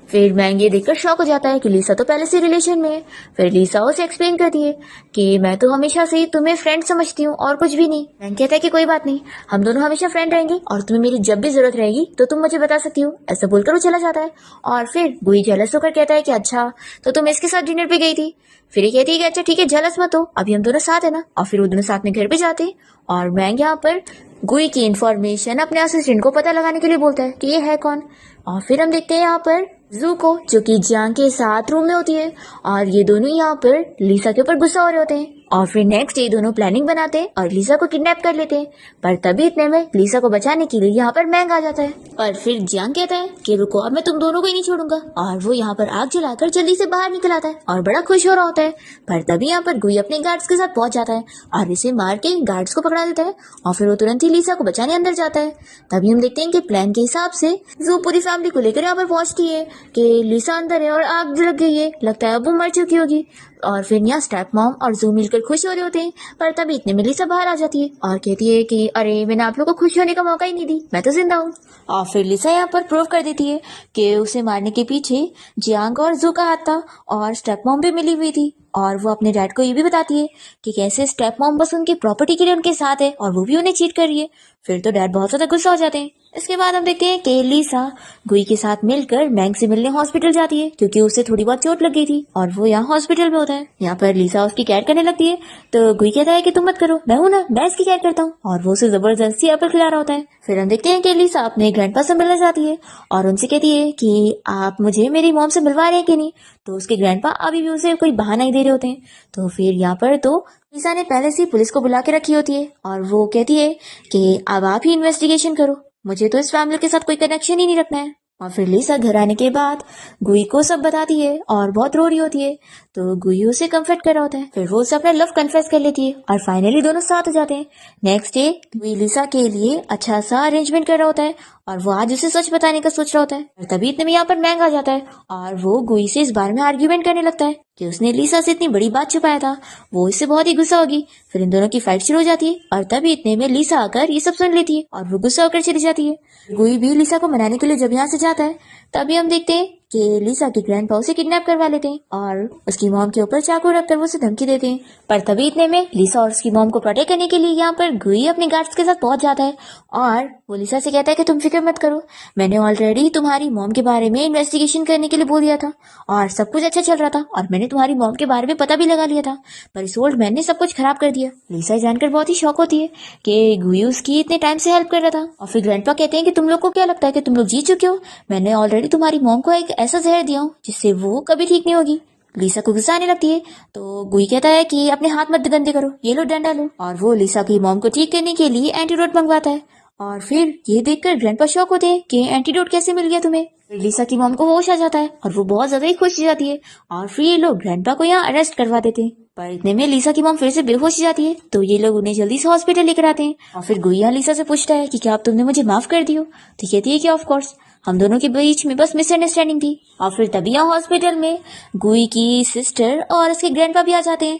फिर मैंग ये देखकर शॉक हो जाता है कि लिसा तो पहले से रिलेशन में है। फिर लिसा उसे एक्सप्लेन करती है कि मैं तो हमेशा से तुम्हें फ्रेंड समझती हूँ और कुछ भी नहीं। मैंग कहता है कि कोई बात नहीं, हम दोनों हमेशा फ्रेंड रहेंगे और तुम्हें मेरी जब भी जरूरत रहेगी तो तुम मुझे बता सकती हो। ऐसा बोलकर वो चला जाता है। और फिर गुई जेलस होकर कहता है कि अच्छा, तो तुम इसके साथ डिनर पे गई थी। फिर ये कहती है कि अच्छा ठीक है, जेलस मत हो, अभी हम दोनों साथ है ना। और फिर वो दोनों साथ में घर पे जाते हैं और मैंग यहाँ पर गुई की इन्फॉर्मेशन अपने असिस्टेंट को पता लगाने के लिए बोलता है कि ये है कौन। और फिर हम देखते हैं यहाँ पर जू को, जो कि जियांग के साथ रूम में होती है और ये दोनों यहाँ पर लिसा के ऊपर गुस्सा हो रहे होते हैं। और फिर नेक्स्ट ये दोनों प्लानिंग बनाते हैं और लिसा को किडनैप कर लेते हैं। पर तभी इतने में लिसा को बचाने के लिए यहाँ पर मैंग आ जाता है और फिर जियांग कहता है कि रुको, अब मैं तुम दोनों को ही नहीं छोड़ूंगा। और वो यहाँ पर आग जलाकर जल्दी से बाहर निकल आता है और बड़ा खुश हो रहा होता है। पर तभी यहाँ पर गुई अपने गार्ड्स के साथ पहुंच जाता है और इसे मार के गार्ड्स को पकड़ा देता है और फिर वो तुरंत ही लिसा को बचाने अंदर जाता है। तभी हम देखते हैं कि प्लान के हिसाब से जू पूरी फैमिली को लेकर यहाँ पर पहुंचती है कि लिसा अंदर है और आग लग गई है, लगता है अब वो मर चुकी होगी। और फिर यहाँ स्टेप मॉम और जू मिलकर खुश हो रहे होते हैं। पर तभी इतने में लिसा बाहर आ जाती है और कहती है कि अरे, मैंने आप लोग को खुश होने का मौका ही नहीं दी, मैं तो जिंदा हूँ। और फिर लिसा यहाँ पर प्रूव कर देती है कि उसे मारने के पीछे जियांग और जू का हाथ था और स्टेप मॉम भी मिली हुई थी। और वो अपने डैड को ये भी बताती है कि कैसे स्टेप मॉम बस उनकी प्रॉपर्टी के लिए उनके साथ है और वो भी उन्हें चीट कर रही है। फिर तो डैड बहुत ज्यादा गुस्सा हो जाते हैं। इसके बाद हम देखते हैं कि लिसा गुई के साथ मिलकर मैंग से मिलने हॉस्पिटल जाती है क्योंकि उसे थोड़ी बहुत चोट लग गई थी और वो यहाँ हॉस्पिटल में होता है। यहाँ पर लिसा उसकी केयर करने लगती है तो गुई कहता है कि तुम मत करो, मैं हूं ना, मैं इसकी केयर करता हूँ, और वो उसे जबरदस्ती एप्पल खिला रहा होता है। फिर हम देखते हैं कि लिसा अपने ग्रैंडपा से मिलना चाहती है और उनसे कहती है कि आप मुझे मेरी मॉम से मिलवा रहे हैं कि नहीं। तो उसके ग्रैंडपा अभी भी उसे कोई बहाना ही दे रहे होते हैं। तो फिर यहाँ पर तो लिसा ने पहले से ही पुलिस को बुला के रखी होती है और वो कहती है कि अब आप ही इन्वेस्टिगेशन करो, मुझे तो इस फैमिली के साथ कोई कनेक्शन ही नहीं रखना है। और फिर लिसा घर आने के बाद गुई को सब बताती है और बहुत रो रही होती है। तो गुई उसे कंफर्ट कर रहा होता है। फिर वो उसे अपना लव कन्फेस कर लेती है और फाइनली दोनों साथ हो जाते हैं। नेक्स्ट डे गुई लिसा के लिए अच्छा सा अरेंजमेंट कर रहा होता है और वो आज उसे सच बताने का सोच रहा होता है। और तभी इतने में यहाँ पर मैंग आ जाता है और वो गुई से इस बारे में आर्ग्यूमेंट करने लगता है कि उसने लिसा से इतनी बड़ी बात छुपाया था। वो इससे बहुत ही गुस्सा होगी। फिर इन दोनों की फाइट शुरू हो जाती है और तभी इतने में लिसा आकर ये सब सुन लेती है और वो गुस्सा होकर चली जाती है। गुई भी लिसा को मनाने के लिए जब यहाँ से जाता है तभी हम देखते हैं कि लिसा के ग्रैंडपा उसे किडनैप करवा लेते हैं और उसकी मॉम के ऊपर चाकू रखकर वो उसे धमकी देते हैं। पर तभी इतने में लिसा और उसकी मॉम को प्रोटेक्ट करने के लिए यहाँ पर गुई अपने गार्ड्स के साथ पहुंच जाता है और वो लिसा से कहता है कि तुम फिक्र मत करो, मैंने ऑलरेडी तुम्हारी मॉम के बारे में इन्वेस्टिगेशन करने के लिए बोल दिया था और सब कुछ अच्छा चल रहा था और मैंने तुम्हारी मॉम के बारे में पता भी लगा लिया था, पर इस ओल्ड मैन ने सब कुछ खराब कर दिया। लिसा जानकर बहुत ही शौक होती है कि गुई उसकी इतने टाइम से हेल्प कर रहा था। और फिर ग्रैंडपा कहते हैं कि तुम लोग को क्या लगता है कि तुम लोग जीत चुके हो, मैंने ऑलरेडी तुम्हारी मॉम को एक ऐसा जहर दिया हूँ जिससे वो कभी ठीक नहीं होगी। लिसा को गुस्सा आने लगती है तो गुई कहता है कि अपने हाथ मत गंदे करो, ये लो डंडा लो, और वो लिसा की मॉम को ठीक करने के लिए एंटीडोट मंगवाता है। और फिर ये देखकर ग्रैंडपा शॉक होते हैं कि एंटीडोट कैसे मिल गया तुम्हें। फिर लिसा की मॉम को होश आ जाता है और वो बहुत ज्यादा ही खुश हो जाती है और फिर ये लोग ग्रैंडपा को यहाँ अरेस्ट करवा देते हैं। पर इतने में लिसा की मॉम फिर से बेहोश हो जाती है तो ये लोग उन्हें जल्दी से हॉस्पिटल लेकर आते हैं। और फिर गुई यहाँ लिसा से पूछता है कि क्या अब तुमने मुझे माफ कर दियो। तो कहती है कि ऑफ कोर्स, हम दोनों के बीच में बस मिसअंडरस्टैंडिंग थी। और फिर तभी यहाँ हॉस्पिटल में गुई की सिस्टर और उसके ग्रैंडपा भी आ जाते हैं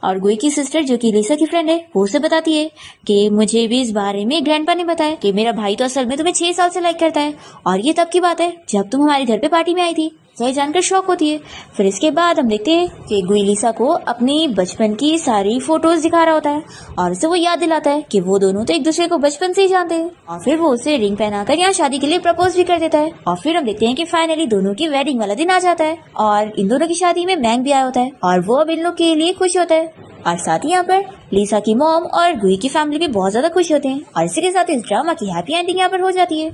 और गुई की सिस्टर जो कि लिसा की फ्रेंड है वो उसे बताती है कि मुझे भी इस बारे में ग्रैंडपा ने बताया कि मेरा भाई तो असल में तुम्हें 6 साल से लाइक करता है और ये तब की बात है जब तुम हमारे घर पे पार्टी में आई थी। सही जानकर शौक होती है। फिर इसके बाद हम देखते हैं कि गुई लिसा को अपनी बचपन की सारी फोटोज दिखा रहा होता है और उसे वो याद दिलाता है कि वो दोनों तो एक दूसरे को बचपन से ही जानते हैं। और फिर वो उसे रिंग पहनाकर यहाँ शादी के लिए प्रपोज भी कर देता है। और फिर हम देखते हैं कि फाइनली दोनों की वेडिंग वाला दिन आ जाता है और इन दोनों की शादी में मैंग भी आया होता है और वो अब इन लोग के लिए खुश होता है। और साथ ही यहाँ पर लिसा की मॉम और गुई की फैमिली भी बहुत ज्यादा खुश होते हैं और इसी के साथ इस ड्रामा की हैप्पी एंडिंग यहाँ पर हो जाती है।